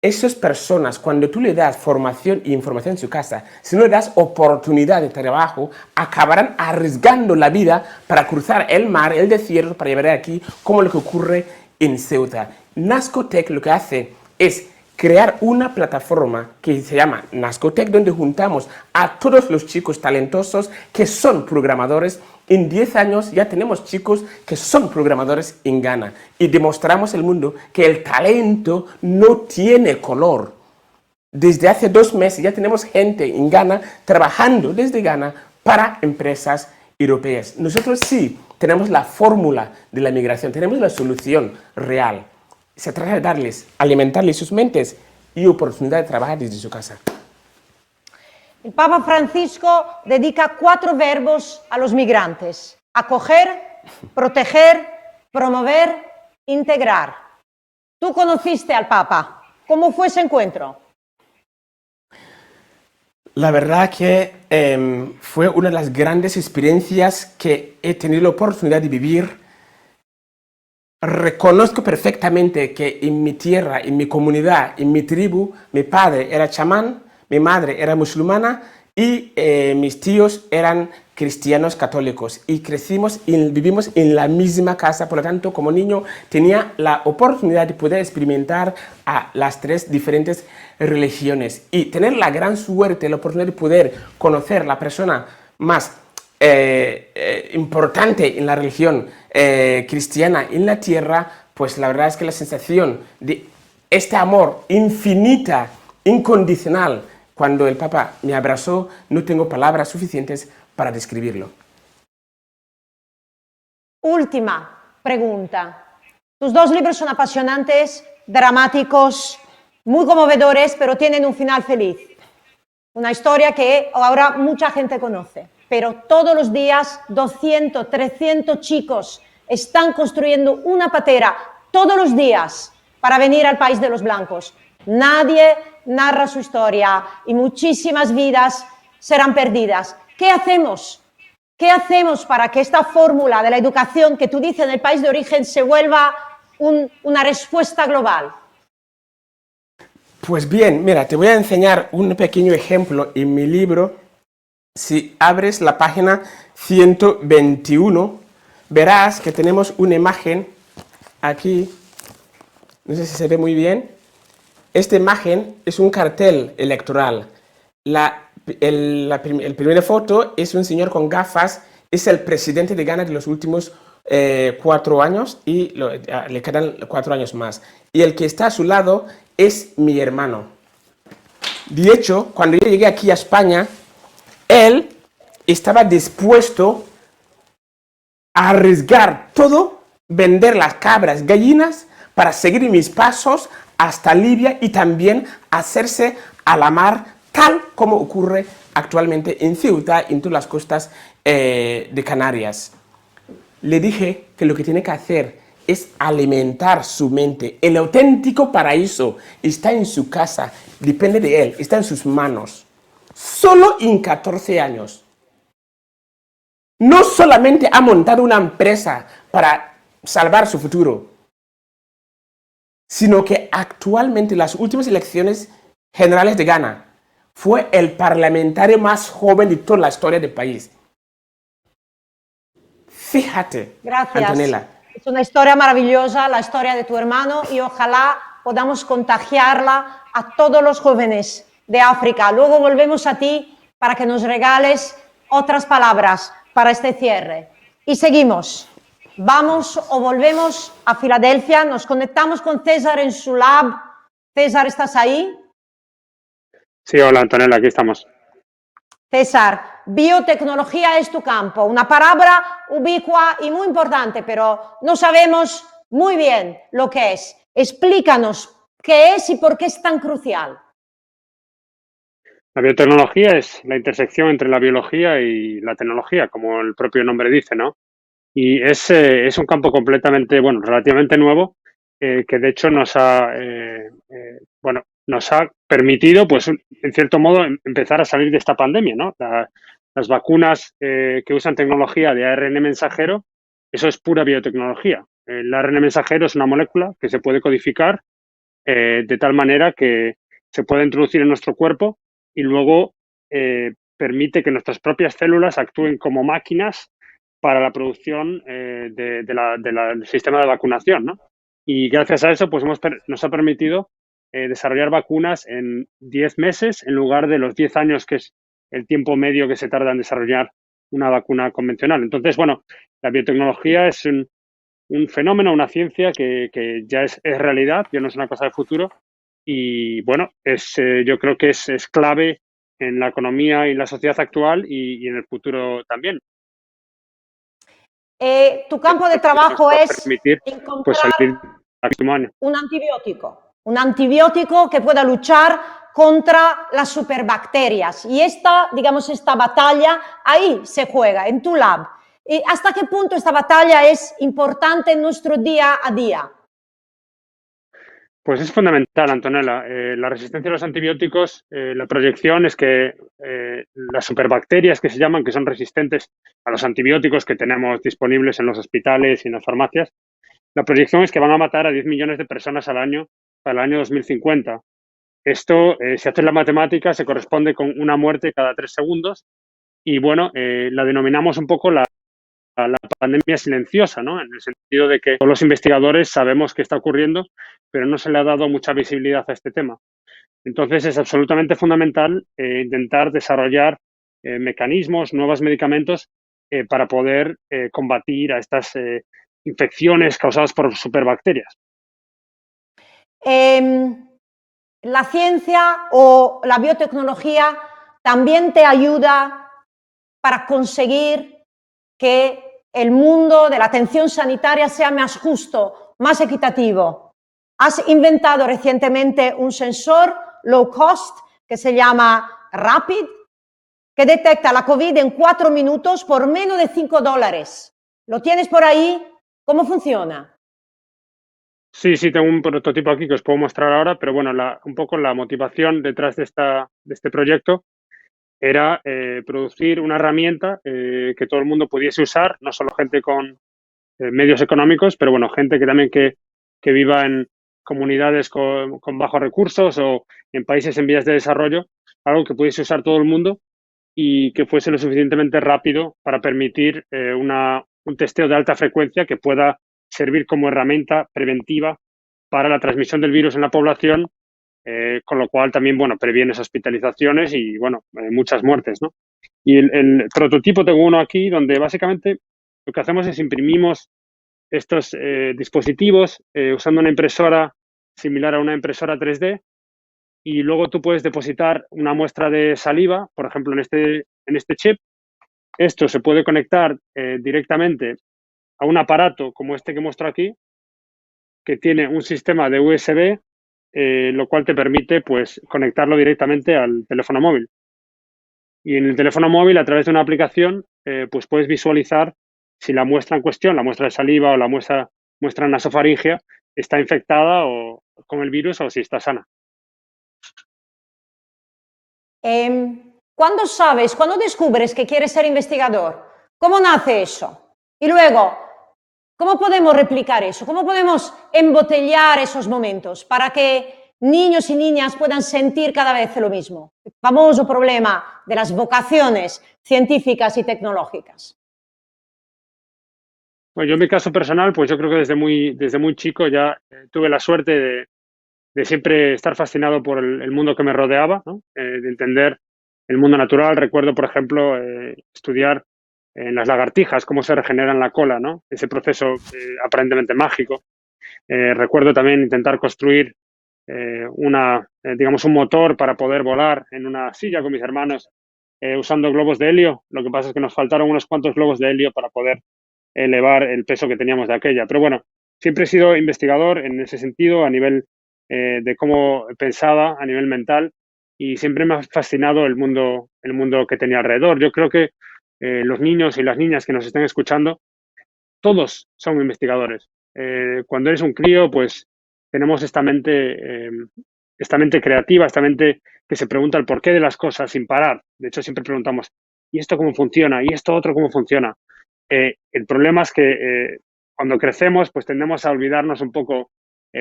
esas personas, cuando tú le das formación e información en su casa, si no le das oportunidad de trabajo, acabarán arriesgando la vida para cruzar el mar, el desierto, para llegar aquí, como lo que ocurre en Ceuta. NASCO Tech lo que hace es crear una plataforma que se llama NASCO Tech, donde juntamos a todos los chicos talentosos que son programadores. En 10 años ya tenemos chicos que son programadores en Ghana y demostramos al mundo que el talento no tiene color. Desde hace 2 meses ya tenemos gente en Ghana trabajando desde Ghana para empresas europeas. Nosotros sí tenemos la fórmula de la migración, tenemos la solución real. Se trata de alimentarles sus mentes y oportunidad de trabajar desde su casa. El Papa Francisco dedica 4 verbos a los migrantes: acoger, proteger, promover, integrar. Tú conociste al Papa. ¿Cómo fue ese encuentro? La verdad que fue una de las grandes experiencias que he tenido la oportunidad de vivir. Reconozco perfectamente que en mi tierra, en mi comunidad, en mi tribu, mi padre era chamán, mi madre era musulmana y mis tíos eran cristianos católicos. Y vivimos en la misma casa, por lo tanto, como niño tenía la oportunidad de poder experimentar a las 3 diferentes religiones. Y tener la gran suerte, la oportunidad de poder conocer la persona más importante en la religión cristiana en la tierra, pues la verdad es que la sensación de este amor infinita, incondicional, cuando el Papa me abrazó, no tengo palabras suficientes para describirlo. Última pregunta. Tus 2 libros son apasionantes, dramáticos, muy conmovedores, pero tienen un final feliz. Una historia que ahora mucha gente conoce. Pero todos los días 200, 300 chicos están construyendo una patera todos los días para venir al país de los blancos. Nadie narra su historia y muchísimas vidas serán perdidas. ¿Qué hacemos? ¿Qué hacemos para que esta fórmula de la educación que tú dices en el país de origen se vuelva una respuesta global? Pues bien, mira, te voy a enseñar un pequeño ejemplo en mi libro. Si abres la página 121, verás que tenemos una imagen aquí, no sé si se ve muy bien. Esta imagen es un cartel electoral. La primera foto es un señor con gafas, es el presidente de Ghana de los últimos 4 años y le quedan 4 años más. Y el que está a su lado es mi hermano. De hecho, cuando yo llegué aquí a España, él estaba dispuesto a arriesgar todo, vender las cabras, gallinas, para seguir mis pasos hasta Libia y también hacerse a la mar, tal como ocurre actualmente en Ceuta y en todas las costas de Canarias. Le dije que lo que tiene que hacer es alimentar su mente. El auténtico paraíso está en su casa, depende de él, está en sus manos. Solo en 14 años. No solamente ha montado una empresa para salvar su futuro, sino que actualmente en las últimas elecciones generales de Ghana fue el parlamentario más joven de toda la historia del país. Fíjate, Gracias. Antonella. Es una historia maravillosa, la historia de tu hermano, y ojalá podamos contagiarla a todos los jóvenes de África. Luego volvemos a ti para que nos regales otras palabras para este cierre. Y seguimos. vamos o volvemos a Filadelfia, nos conectamos con César en su lab. César, ¿estás ahí? Sí, hola Antonella, aquí estamos. César, biotecnología es tu campo, una palabra ubicua y muy importante, pero no sabemos muy bien lo que es. Explícanos qué es y por qué es tan crucial. La biotecnología es la intersección entre la biología y la tecnología, como el propio nombre dice, ¿no? Y es un campo completamente, bueno, relativamente nuevo, que de hecho nos ha permitido, pues, en cierto modo, empezar a salir de esta pandemia, ¿no? Las vacunas que usan tecnología de ARN mensajero, eso es pura biotecnología. El ARN mensajero es una molécula que se puede codificar de tal manera que se puede introducir en nuestro cuerpo y luego permite que nuestras propias células actúen como máquinas para la producción del sistema de vacunación, ¿no? Y gracias a eso, pues nos ha permitido desarrollar vacunas en 10 meses en lugar de los 10 años, que es el tiempo medio que se tarda en desarrollar una vacuna convencional. Entonces, bueno, la biotecnología es un fenómeno, una ciencia que ya es realidad, ya no es una cosa de futuro. Y bueno, yo creo que es clave en la economía y la sociedad actual y en el futuro también. Tu campo de trabajo es encontrar un antibiótico que pueda luchar contra las superbacterias. Y esta batalla ahí se juega, en tu lab. ¿Hasta qué punto esta batalla es importante en nuestro día a día? Pues es fundamental, Antonella. La resistencia a los antibióticos, la proyección es que las superbacterias que se llaman, que son resistentes a los antibióticos que tenemos disponibles en los hospitales y en las farmacias, la proyección es que van a matar a 10 millones de personas al año para el año 2050. Esto, si haces la matemática, se corresponde con una muerte cada 3 segundos y, bueno, la denominamos un poco la pandemia silenciosa, ¿no? En el sentido de que todos los investigadores sabemos qué está ocurriendo, pero no se le ha dado mucha visibilidad a este tema. Entonces, es absolutamente fundamental intentar desarrollar mecanismos, nuevos medicamentos para poder combatir a estas infecciones causadas por superbacterias. La ciencia o la biotecnología también te ayuda para conseguir que el mundo de la atención sanitaria sea más justo, más equitativo. Has inventado recientemente un sensor low cost que se llama Rapid, que detecta la COVID en 4 minutos por menos de $5. ¿Lo tienes por ahí? ¿Cómo funciona? Sí, tengo un prototipo aquí que os puedo mostrar ahora, pero bueno, un poco la motivación detrás de este proyecto era producir una herramienta que todo el mundo pudiese usar, no solo gente con medios económicos, pero bueno, gente que también que viva en comunidades con bajos recursos o en países en vías de desarrollo, algo que pudiese usar todo el mundo y que fuese lo suficientemente rápido para permitir un testeo de alta frecuencia que pueda servir como herramienta preventiva para la transmisión del virus en la población, con lo cual también, bueno, previenes hospitalizaciones y, bueno, muchas muertes, ¿no? Y el prototipo, tengo uno aquí donde básicamente lo que hacemos es imprimimos estos dispositivos usando una impresora similar a una impresora 3D y luego tú puedes depositar una muestra de saliva, por ejemplo, en este chip. Esto se puede conectar directamente a un aparato como este que muestro aquí, que tiene un sistema de USB, lo cual te permite, pues, conectarlo directamente al teléfono móvil. Y en el teléfono móvil, a través de una aplicación, pues puedes visualizar si la muestra en cuestión, la muestra de saliva o la muestra nasofaringea, está infectada o con el virus o si está sana. ¿Cuándo descubres que quieres ser investigador? ¿Cómo nace eso? Y luego, ¿cómo podemos replicar eso? ¿Cómo podemos embotellar esos momentos para que niños y niñas puedan sentir cada vez lo mismo? El famoso problema de las vocaciones científicas y tecnológicas. Bueno, yo en mi caso personal, pues yo creo que desde muy chico ya tuve la suerte de siempre estar fascinado por el mundo que me rodeaba, ¿no? De entender el mundo natural. Recuerdo, por ejemplo, estudiar en las lagartijas, cómo se regeneran la cola, ¿no? Ese proceso aparentemente mágico. Recuerdo también intentar construir digamos, un motor para poder volar en una silla con mis hermanos usando globos de helio. Lo que pasa es que nos faltaron unos cuantos globos de helio para poder elevar el peso que teníamos de aquella. Pero bueno, siempre he sido investigador en ese sentido, a nivel de cómo pensaba, a nivel mental, y siempre me ha fascinado el mundo que tenía alrededor. Yo creo que los niños y las niñas que nos estén escuchando, todos son investigadores. Cuando eres un crío, pues tenemos esta mente creativa, esta mente que se pregunta el porqué de las cosas sin parar. De hecho, siempre preguntamos, ¿y esto cómo funciona? ¿Y esto otro cómo funciona? El problema es que cuando crecemos, pues tendemos a olvidarnos un poco,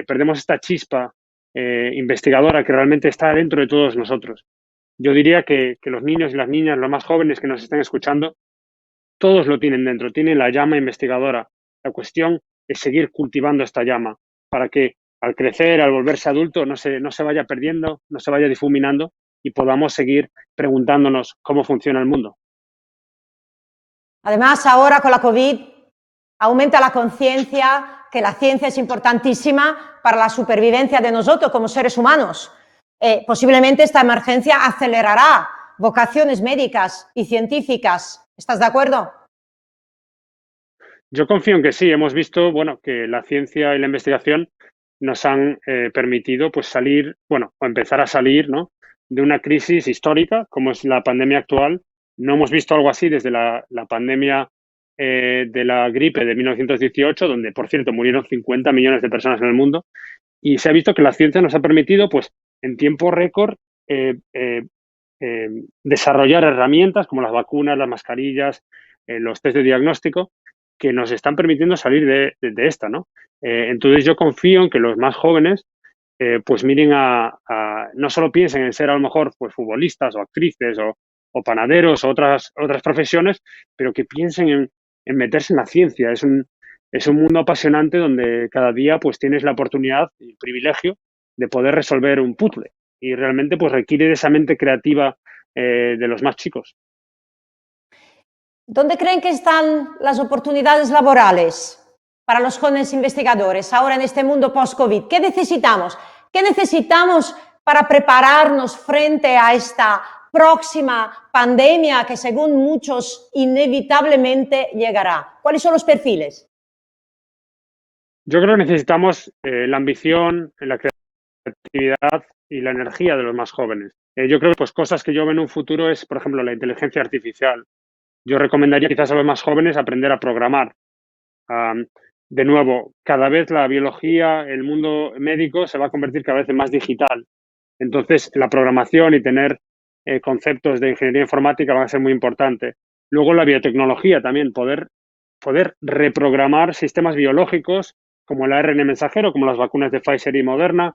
perdemos esta chispa investigadora que realmente está dentro de todos nosotros. Yo diría que los niños y las niñas, los más jóvenes que nos estén escuchando, todos lo tienen dentro, tienen la llama investigadora. La cuestión es seguir cultivando esta llama para que al crecer, al volverse adulto, no se vaya perdiendo, no se vaya difuminando y podamos seguir preguntándonos cómo funciona el mundo. Además, ahora con la COVID aumenta la conciencia que la ciencia es importantísima para la supervivencia de nosotros como seres humanos. Posiblemente esta emergencia acelerará vocaciones médicas y científicas. ¿Estás de acuerdo? Yo confío en que sí. Hemos visto, bueno, que la ciencia y la investigación nos han permitido pues salir, bueno, o empezar a salir, ¿no?, de una crisis histórica como es la pandemia actual. No hemos visto algo así desde la pandemia de la gripe de 1918, donde, por cierto, murieron 50 millones de personas en el mundo. Y se ha visto que la ciencia nos ha permitido, pues, en tiempo récord, desarrollar herramientas como las vacunas, las mascarillas, los test de diagnóstico, que nos están permitiendo salir de esta, ¿no? Entonces yo confío en que los más jóvenes pues miren no solo piensen en ser a lo mejor pues futbolistas o actrices o panaderos o otras profesiones, pero que piensen en meterse en la ciencia. Es un mundo apasionante donde cada día pues tienes la oportunidad y el privilegio de poder resolver un puzzle y realmente pues requiere de esa mente creativa de los más chicos. ¿Dónde creen que están las oportunidades laborales para los jóvenes investigadores ahora en este mundo post-COVID? ¿Qué necesitamos? ¿Qué necesitamos para prepararnos frente a esta próxima pandemia que, según muchos, inevitablemente llegará? ¿Cuáles son los perfiles? Yo creo que necesitamos la ambición, la creatividad y la energía de los más jóvenes. Yo creo que pues, cosas que yo veo en un futuro es, por ejemplo, la inteligencia artificial. Yo recomendaría quizás a los más jóvenes aprender a programar. De nuevo, cada vez la biología, el mundo médico se va a convertir cada vez en más digital. Entonces, la programación y tener conceptos de ingeniería informática van a ser muy importante. Luego, la biotecnología también, poder reprogramar sistemas biológicos como el ARN mensajero, como las vacunas de Pfizer y Moderna,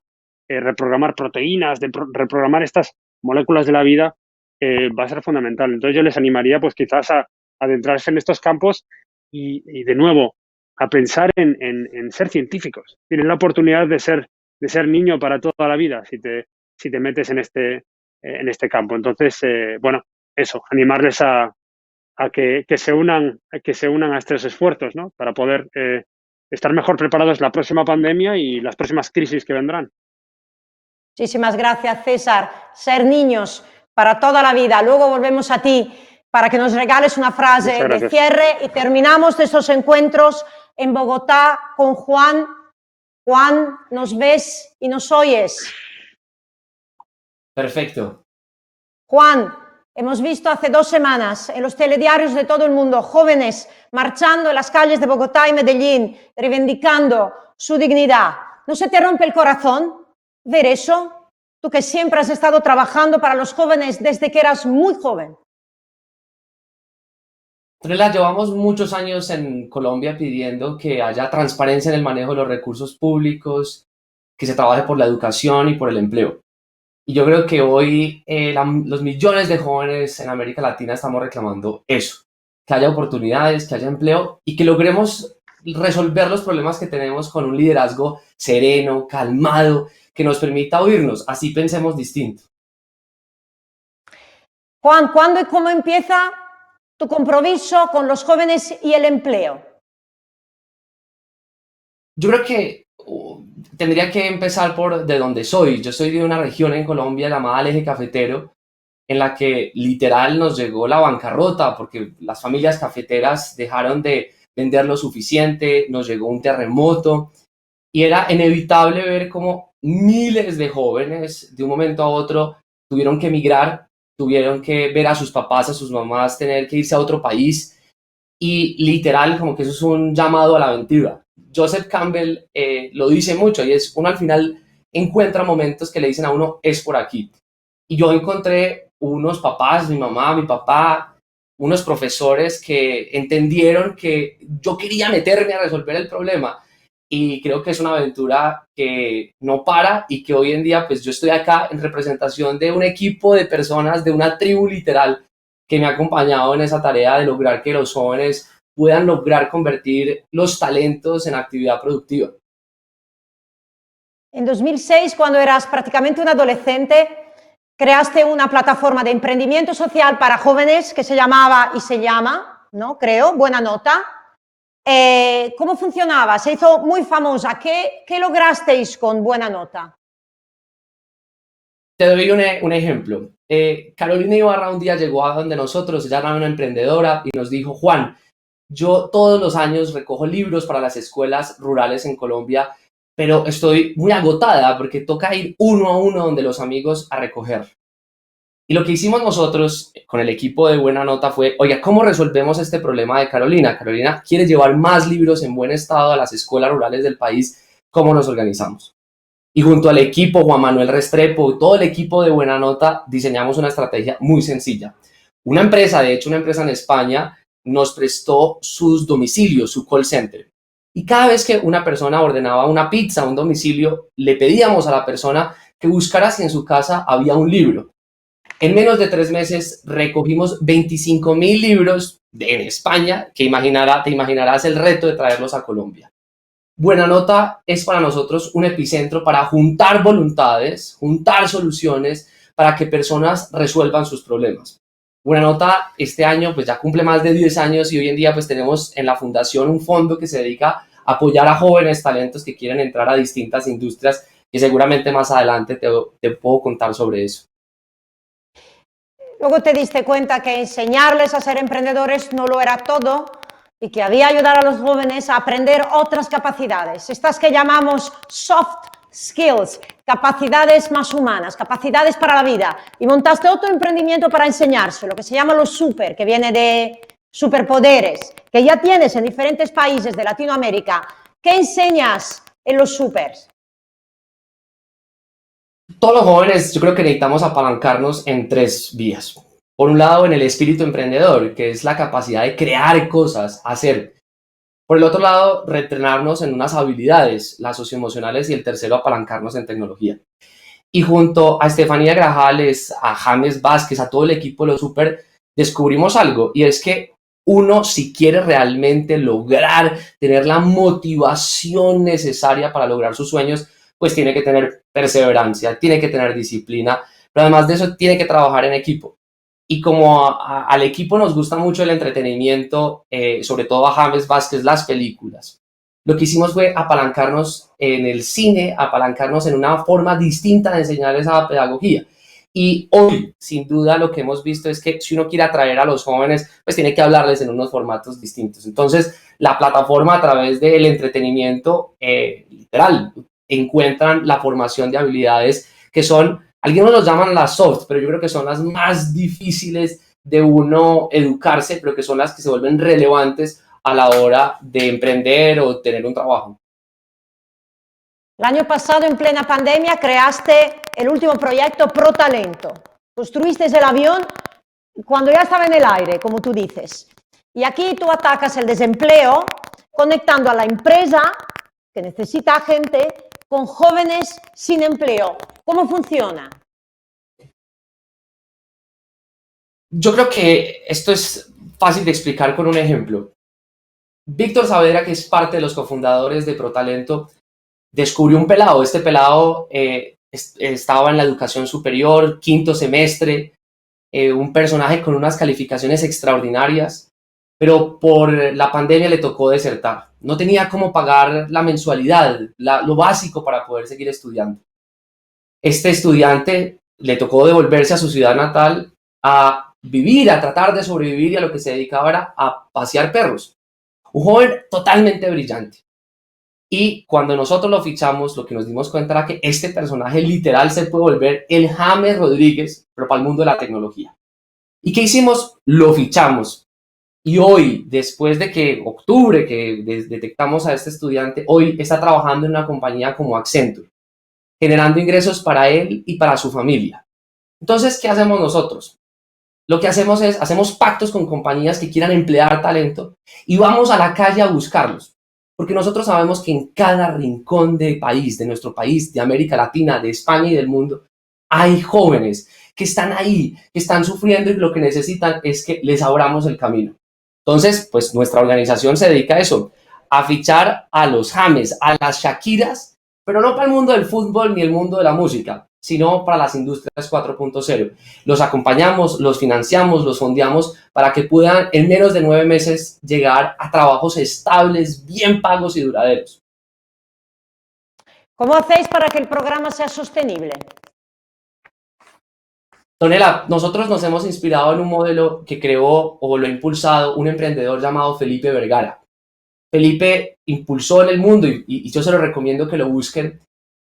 reprogramar proteínas, reprogramar estas moléculas de la vida, va a ser fundamental. Entonces yo les animaría pues quizás a adentrarse en estos campos y de nuevo a pensar en ser científicos. Tienes la oportunidad de ser niño para toda la vida si te metes en este campo. Entonces, bueno, eso, animarles a que se unan a estos esfuerzos, ¿no?, para poder estar mejor preparados la próxima pandemia y las próximas crisis que vendrán. Muchísimas gracias, César. Ser niños para toda la vida. Luego volvemos a ti para que nos regales una frase de cierre y terminamos estos encuentros en Bogotá con Juan. Juan, ¿nos ves y nos oyes? Perfecto. Juan, hemos visto hace 2 semanas en los telediarios de todo el mundo jóvenes marchando en las calles de Bogotá y Medellín, reivindicando su dignidad. ¿No se te rompe el corazón ver eso? Tú que siempre has estado trabajando para los jóvenes desde que eras muy joven. Antonella, llevamos muchos años en Colombia pidiendo que haya transparencia en el manejo de los recursos públicos, que se trabaje por la educación y por el empleo. Y yo creo que hoy los millones de jóvenes en América Latina estamos reclamando eso, que haya oportunidades, que haya empleo y que logremos resolver los problemas que tenemos con un liderazgo sereno, calmado, que nos permita oírnos, así pensemos distinto. Juan, ¿cuándo y cómo empieza tu compromiso con los jóvenes y el empleo? Yo creo que tendría que empezar por de donde soy. Yo soy de una región en Colombia llamada el Eje Cafetero, en la que literal nos llegó la bancarrota porque las familias cafeteras dejaron de vender lo suficiente, nos llegó un terremoto y era inevitable ver cómo miles de jóvenes de un momento a otro tuvieron que emigrar, tuvieron que ver a sus papás, a sus mamás tener que irse a otro país y literal como que eso es un llamado a la aventura. Joseph Campbell lo dice mucho y es uno al final encuentra momentos que le dicen a uno es por aquí. Y yo encontré unos papás, mi mamá, mi papá, unos profesores que entendieron que yo quería meterme a resolver el problema y creo que es una aventura que no para y que hoy en día pues yo estoy acá en representación de un equipo de personas, de una tribu literal que me ha acompañado en esa tarea de lograr que los jóvenes puedan lograr convertir los talentos en actividad productiva. En 2006, cuando eras prácticamente un adolescente, creaste una plataforma de emprendimiento social para jóvenes que se llamaba y se llama, ¿no? Creo, Buena Nota. ¿Cómo funcionaba? Se hizo muy famosa. ¿Qué lograsteis con Buena Nota? Te doy un ejemplo. Carolina Ibarra un día llegó a donde nosotros, ella era una emprendedora y nos dijo, Juan, yo todos los años recojo libros para las escuelas rurales en Colombia, pero estoy muy agotada porque toca ir uno a uno donde los amigos a recoger. Y lo que hicimos nosotros con el equipo de Buena Nota fue, oiga, ¿cómo resolvemos este problema de Carolina? Carolina quiere llevar más libros en buen estado a las escuelas rurales del país. ¿Cómo nos organizamos? Y junto al equipo, Juan Manuel Restrepo, todo el equipo de Buena Nota, diseñamos una estrategia muy sencilla. Una empresa, de hecho una empresa en España, nos prestó sus domicilios, su call center. Y cada vez que una persona ordenaba una pizza a un domicilio, le pedíamos a la persona que buscara si en su casa había un libro. En menos de 3 meses recogimos 25,000 libros en España, que te imaginarás el reto de traerlos a Colombia. Buena Nota es para nosotros un epicentro para juntar voluntades, juntar soluciones para que personas resuelvan sus problemas. Buena Nota este año pues ya cumple más de 10 años y hoy en día pues tenemos en la fundación un fondo que se dedica a apoyar a jóvenes talentos que quieren entrar a distintas industrias y seguramente más adelante te puedo contar sobre eso. Luego te diste cuenta que enseñarles a ser emprendedores no lo era todo y que había ayudar a los jóvenes a aprender otras capacidades, estas que llamamos soft skills, capacidades más humanas, capacidades para la vida. Y montaste otro emprendimiento para enseñarse, lo que se llama los super, que viene de superpoderes, que ya tienes en diferentes países de Latinoamérica. ¿Qué enseñas en los supers? Todos los jóvenes yo creo que necesitamos apalancarnos en 3 vías. Por un lado, en el espíritu emprendedor, que es la capacidad de crear cosas, hacer. Por el otro lado, reentrenarnos en unas habilidades, las socioemocionales, y el tercero, apalancarnos en tecnología. Y junto a Estefanía Grajales, a James Vázquez, a todo el equipo de los Super, descubrimos algo, y es que uno, si quiere realmente lograr tener la motivación necesaria para lograr sus sueños, pues tiene que tener perseverancia, tiene que tener disciplina, pero además de eso tiene que trabajar en equipo. Y como al equipo nos gusta mucho el entretenimiento, sobre todo a James Vázquez, las películas, lo que hicimos fue apalancarnos en el cine, apalancarnos en una forma distinta de enseñar esa pedagogía. Y hoy, sin duda, lo que hemos visto es que si uno quiere atraer a los jóvenes, pues tiene que hablarles en unos formatos distintos. Entonces, la plataforma a través del entretenimiento, literal, encuentran la formación de habilidades que son, algunos los llaman las soft, pero yo creo que son las más difíciles de uno educarse, pero que son las que se vuelven relevantes a la hora de emprender o tener un trabajo. El año pasado, en plena pandemia, creaste el último proyecto Pro Talento. Construiste el avión cuando ya estaba en el aire, como tú dices. Y aquí tú atacas el desempleo conectando a la empresa que necesita gente con jóvenes sin empleo. ¿Cómo funciona? Yo creo que esto es fácil de explicar con un ejemplo. Víctor Saavedra, que es parte de los cofundadores de ProTalento, descubrió un pelado. Este pelado estaba en la educación superior, 5º semestre, un personaje con unas calificaciones extraordinarias, pero por la pandemia le tocó desertar. No tenía cómo pagar la mensualidad, lo básico para poder seguir estudiando. Este estudiante le tocó devolverse a su ciudad natal a vivir, a tratar de sobrevivir, y a lo que se dedicaba era a pasear perros. Un joven totalmente brillante. Y cuando nosotros lo fichamos, lo que nos dimos cuenta era que este personaje literal se puede volver el James Rodríguez, pero para el mundo de la tecnología. ¿Y qué hicimos? Lo fichamos. Y hoy, después de que octubre, que detectamos a este estudiante, hoy está trabajando en una compañía como Accenture, generando ingresos para él y para su familia. Entonces, ¿qué hacemos nosotros? Lo que hacemos es, hacemos pactos con compañías que quieran emplear talento y vamos a la calle a buscarlos. Porque nosotros sabemos que en cada rincón del país, de nuestro país, de América Latina, de España y del mundo, hay jóvenes que están ahí, que están sufriendo y lo que necesitan es que les abramos el camino. Entonces, pues nuestra organización se dedica a eso, a fichar a los James, a las Shakiras, pero no para el mundo del fútbol ni el mundo de la música, sino para las industrias 4.0. Los acompañamos, los financiamos, los fondeamos para que puedan en menos de 9 meses llegar a trabajos estables, bien pagos y duraderos. ¿Cómo hacéis para que el programa sea sostenible? Antonella, nosotros nos hemos inspirado en un modelo que creó o lo ha impulsado un emprendedor llamado Felipe Vergara. Felipe impulsó en el mundo, y yo se lo recomiendo que lo busquen,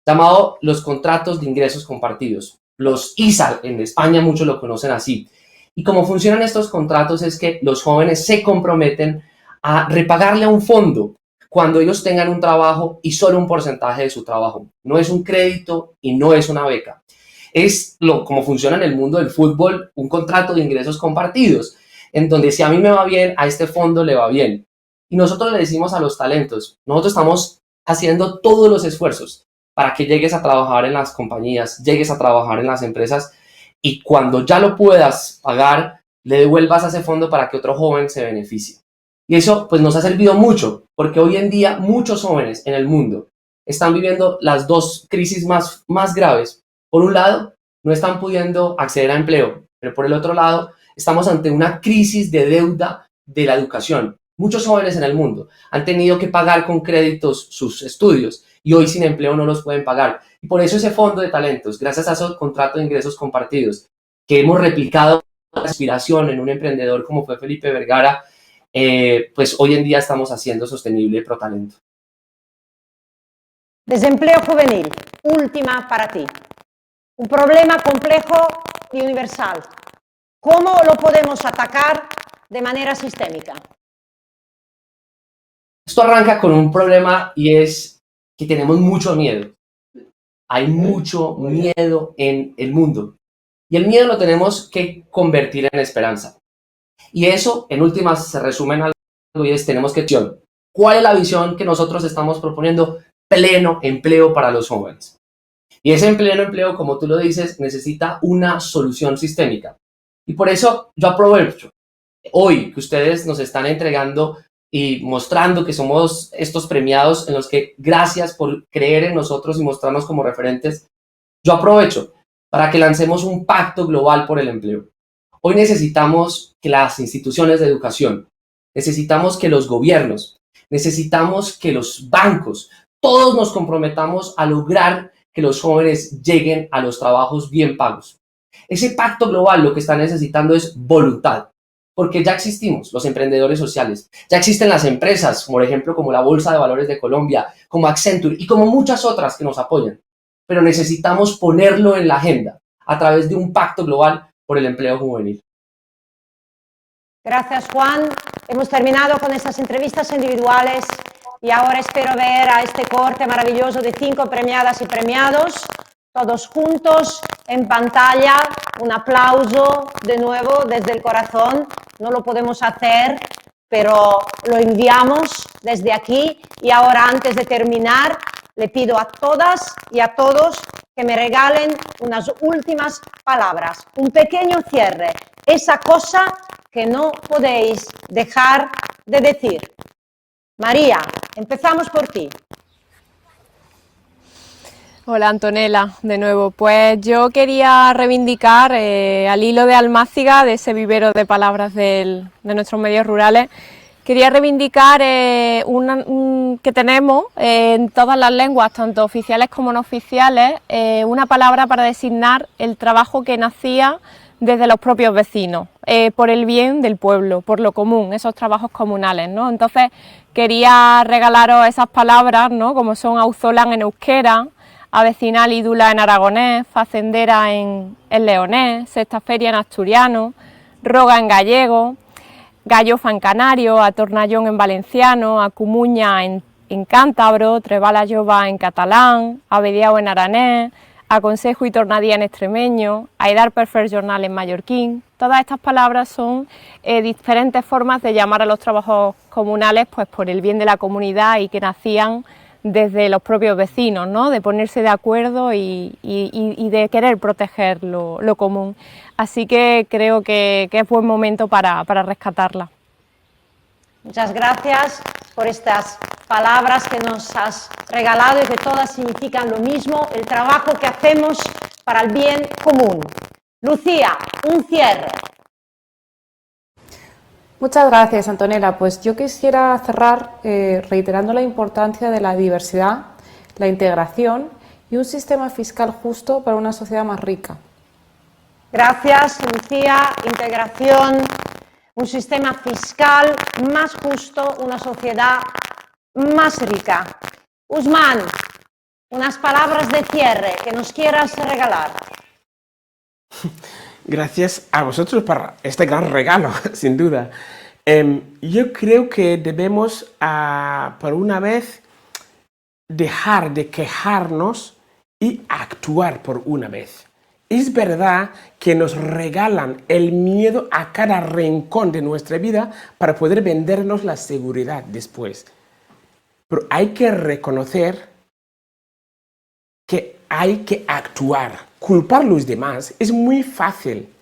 llamado los contratos de ingresos compartidos, los ISA, en España muchos lo conocen así. Y cómo funcionan estos contratos es que los jóvenes se comprometen a repagarle a un fondo cuando ellos tengan un trabajo y solo un porcentaje de su trabajo. No es un crédito y no es una beca. Es como funciona en el mundo del fútbol, un contrato de ingresos compartidos, en donde si a mí me va bien, a este fondo le va bien. Y nosotros le decimos a los talentos, nosotros estamos haciendo todos los esfuerzos para que llegues a trabajar en las compañías, llegues a trabajar en las empresas y cuando ya lo puedas pagar, le devuelvas a ese fondo para que otro joven se beneficie. Y eso pues nos ha servido mucho, porque hoy en día muchos jóvenes en el mundo están viviendo las dos crisis más graves. Por un lado, no están pudiendo acceder a empleo, pero por el otro lado, estamos ante una crisis de deuda de la educación. Muchos jóvenes en el mundo han tenido que pagar con créditos sus estudios y hoy sin empleo no los pueden pagar. Y por eso ese fondo de talentos, gracias a esos contratos de ingresos compartidos, que hemos replicado la inspiración en un emprendedor como fue Felipe Vergara, pues hoy en día estamos haciendo sostenible ProTalento. Desempleo juvenil, última para ti. Un problema complejo y universal. ¿Cómo lo podemos atacar de manera sistémica? Esto arranca con un problema y es que tenemos mucho miedo. Hay mucho miedo en el mundo. Y el miedo lo tenemos que convertir en esperanza. Y eso, en últimas, se resume en algo y es tenemos que acción. ¿Cuál es la visión que nosotros estamos proponiendo? Pleno empleo para los jóvenes. Y ese pleno empleo, como tú lo dices, necesita una solución sistémica. Y por eso yo aprovecho hoy que ustedes nos están entregando y mostrando que somos estos premiados en los que gracias por creer en nosotros y mostrarnos como referentes, yo aprovecho para que lancemos un pacto global por el empleo. Hoy necesitamos que las instituciones de educación, necesitamos que los gobiernos, necesitamos que los bancos, todos nos comprometamos a lograr que los jóvenes lleguen a los trabajos bien pagos. Ese pacto global lo que está necesitando es voluntad, porque ya existimos los emprendedores sociales, ya existen las empresas, por ejemplo, como la Bolsa de Valores de Colombia, como Accenture y como muchas otras que nos apoyan, pero necesitamos ponerlo en la agenda a través de un pacto global por el empleo juvenil. Gracias, Juan. Hemos terminado con estas entrevistas individuales y ahora espero ver a este corte maravilloso de 5 premiadas y premiados, todos juntos en pantalla. Un aplauso de nuevo desde el corazón. No lo podemos hacer, pero lo enviamos desde aquí. Y ahora, antes de terminar, le pido a todas y a todos que me regalen unas últimas palabras, un pequeño cierre, esa cosa que no podéis dejar de decir. María, empezamos por ti. Hola Antonella, de nuevo. Pues yo quería reivindicar al hilo de Almáciga, de ese vivero de palabras de nuestros medios rurales, quería reivindicar que tenemos en todas las lenguas, tanto oficiales como no oficiales, una palabra para designar el trabajo que nacía desde los propios vecinos, por el bien del pueblo, por lo común, esos trabajos comunales, ¿no? Entonces quería regalaros esas palabras, ¿no? Como son auzolan en euskera, avecinal y dula en aragonés, facendera en leonés, sexta feria en asturiano, roga en gallego, gallofa en canario, atornallón en valenciano, acumuña en cántabro, trebala llova en catalán, abediao en aranés, aconsejo y tornadía en extremeño, aidar per jornal en mallorquín. Todas estas palabras son diferentes formas de llamar a los trabajos comunales, pues por el bien de la comunidad y que nacían desde los propios vecinos, ¿no? De ponerse de acuerdo y de querer proteger lo común. Así que creo que es buen momento para rescatarla. Muchas gracias por estas palabras que nos has regalado y que todas significan lo mismo, el trabajo que hacemos para el bien común. Lucía, un cierre. Muchas gracias, Antonella. Pues yo quisiera cerrar reiterando la importancia de la diversidad, la integración y un sistema fiscal justo para una sociedad más rica. Gracias, Lucía. Integración, un sistema fiscal más justo, una sociedad más rica. Usman, unas palabras de cierre que nos quieras regalar. Gracias a vosotros por este gran regalo, sin duda. Yo creo que debemos, por una vez, dejar de quejarnos y actuar por una vez. Es verdad que nos regalan el miedo a cada rincón de nuestra vida para poder vendernos la seguridad después. Pero hay que reconocer que hay que actuar. Culpar a los demás es muy fácil.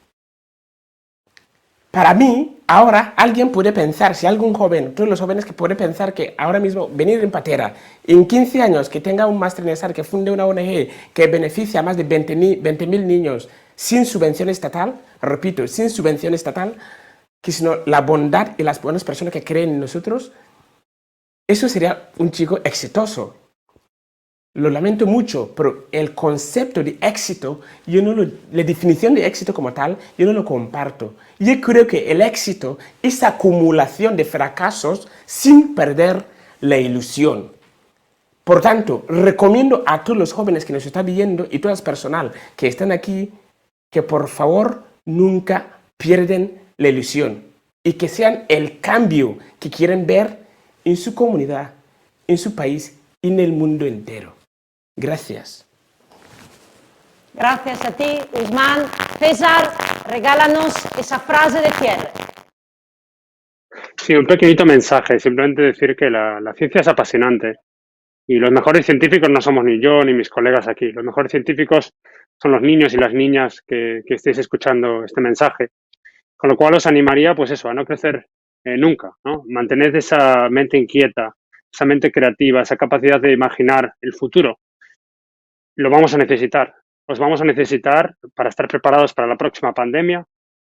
Para mí, ahora alguien puede pensar, si algún joven, todos los jóvenes que pueden pensar que ahora mismo venir en patera, en 15 años que tenga un máster en ESAR, que funde una ONG que beneficia a más de 20.000 niños sin subvención estatal, repito, sin subvención estatal, que sino la bondad y las buenas personas que creen en nosotros, eso sería un chico exitoso. Lo lamento mucho, pero el concepto de éxito, la definición de éxito como tal, yo no lo comparto. Yo creo que el éxito es acumulación de fracasos sin perder la ilusión. Por tanto, recomiendo a todos los jóvenes que nos están viendo y todo el personal que están aquí, que por favor nunca pierden la ilusión y que sean el cambio que quieren ver en su comunidad, en su país y en el mundo entero. Gracias. Gracias a ti, Usman. César, regálanos esa frase de cierre. Sí, un pequeñito mensaje, simplemente decir que la ciencia es apasionante y los mejores científicos no somos ni yo ni mis colegas aquí. Los mejores científicos son los niños y las niñas que estéis escuchando este mensaje. Con lo cual os animaría, pues eso, a no crecer nunca, ¿no? Mantened esa mente inquieta, esa mente creativa, esa capacidad de imaginar el futuro. Lo vamos a necesitar. Os vamos a necesitar para estar preparados para la próxima pandemia,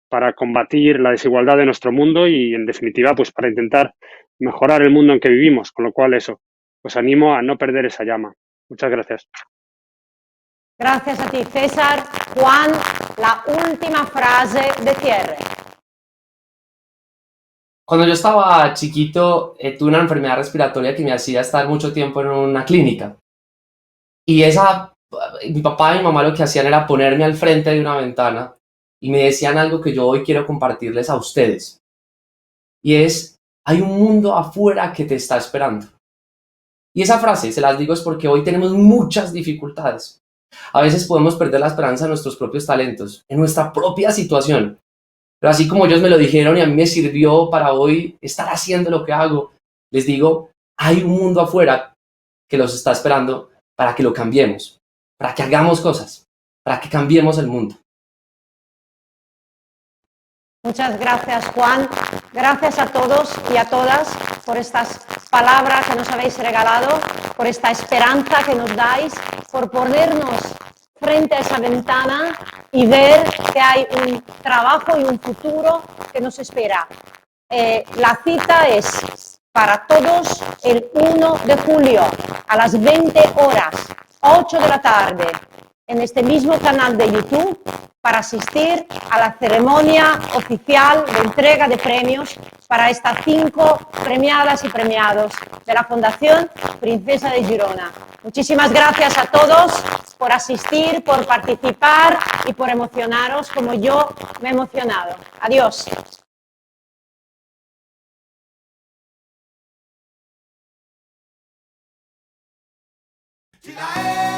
para combatir la desigualdad de nuestro mundo y, en definitiva, pues para intentar mejorar el mundo en que vivimos. Con lo cual, eso, os animo a no perder esa llama. Muchas gracias. Gracias a ti, César. Juan, la última frase de cierre. Cuando yo estaba chiquito, tuve una enfermedad respiratoria que me hacía estar mucho tiempo en una clínica. Y mi papá y mi mamá lo que hacían era ponerme al frente de una ventana y me decían algo que yo hoy quiero compartirles a ustedes. Y es, hay un mundo afuera que te está esperando. Y esa frase, se las digo, es porque hoy tenemos muchas dificultades. A veces podemos perder la esperanza en nuestros propios talentos, en nuestra propia situación. Pero así como ellos me lo dijeron y a mí me sirvió para hoy estar haciendo lo que hago, les digo, hay un mundo afuera que los está esperando para que lo cambiemos, para que hagamos cosas, para que cambiemos el mundo. Muchas gracias, Juan. Gracias a todos y a todas por estas palabra que nos habéis regalado, por esta esperanza que nos dais, por ponernos frente a esa ventana y ver que hay un trabajo y un futuro que nos espera. La cita es para todos el 1 de julio a las 20 horas, 8 de la tarde, en este mismo canal de YouTube, para asistir a la ceremonia oficial de entrega de premios para estas 5 premiadas y premiados de la Fundación Princesa de Girona. Muchísimas gracias a todos por asistir, por participar y por emocionaros como yo me he emocionado. Adiós. Si la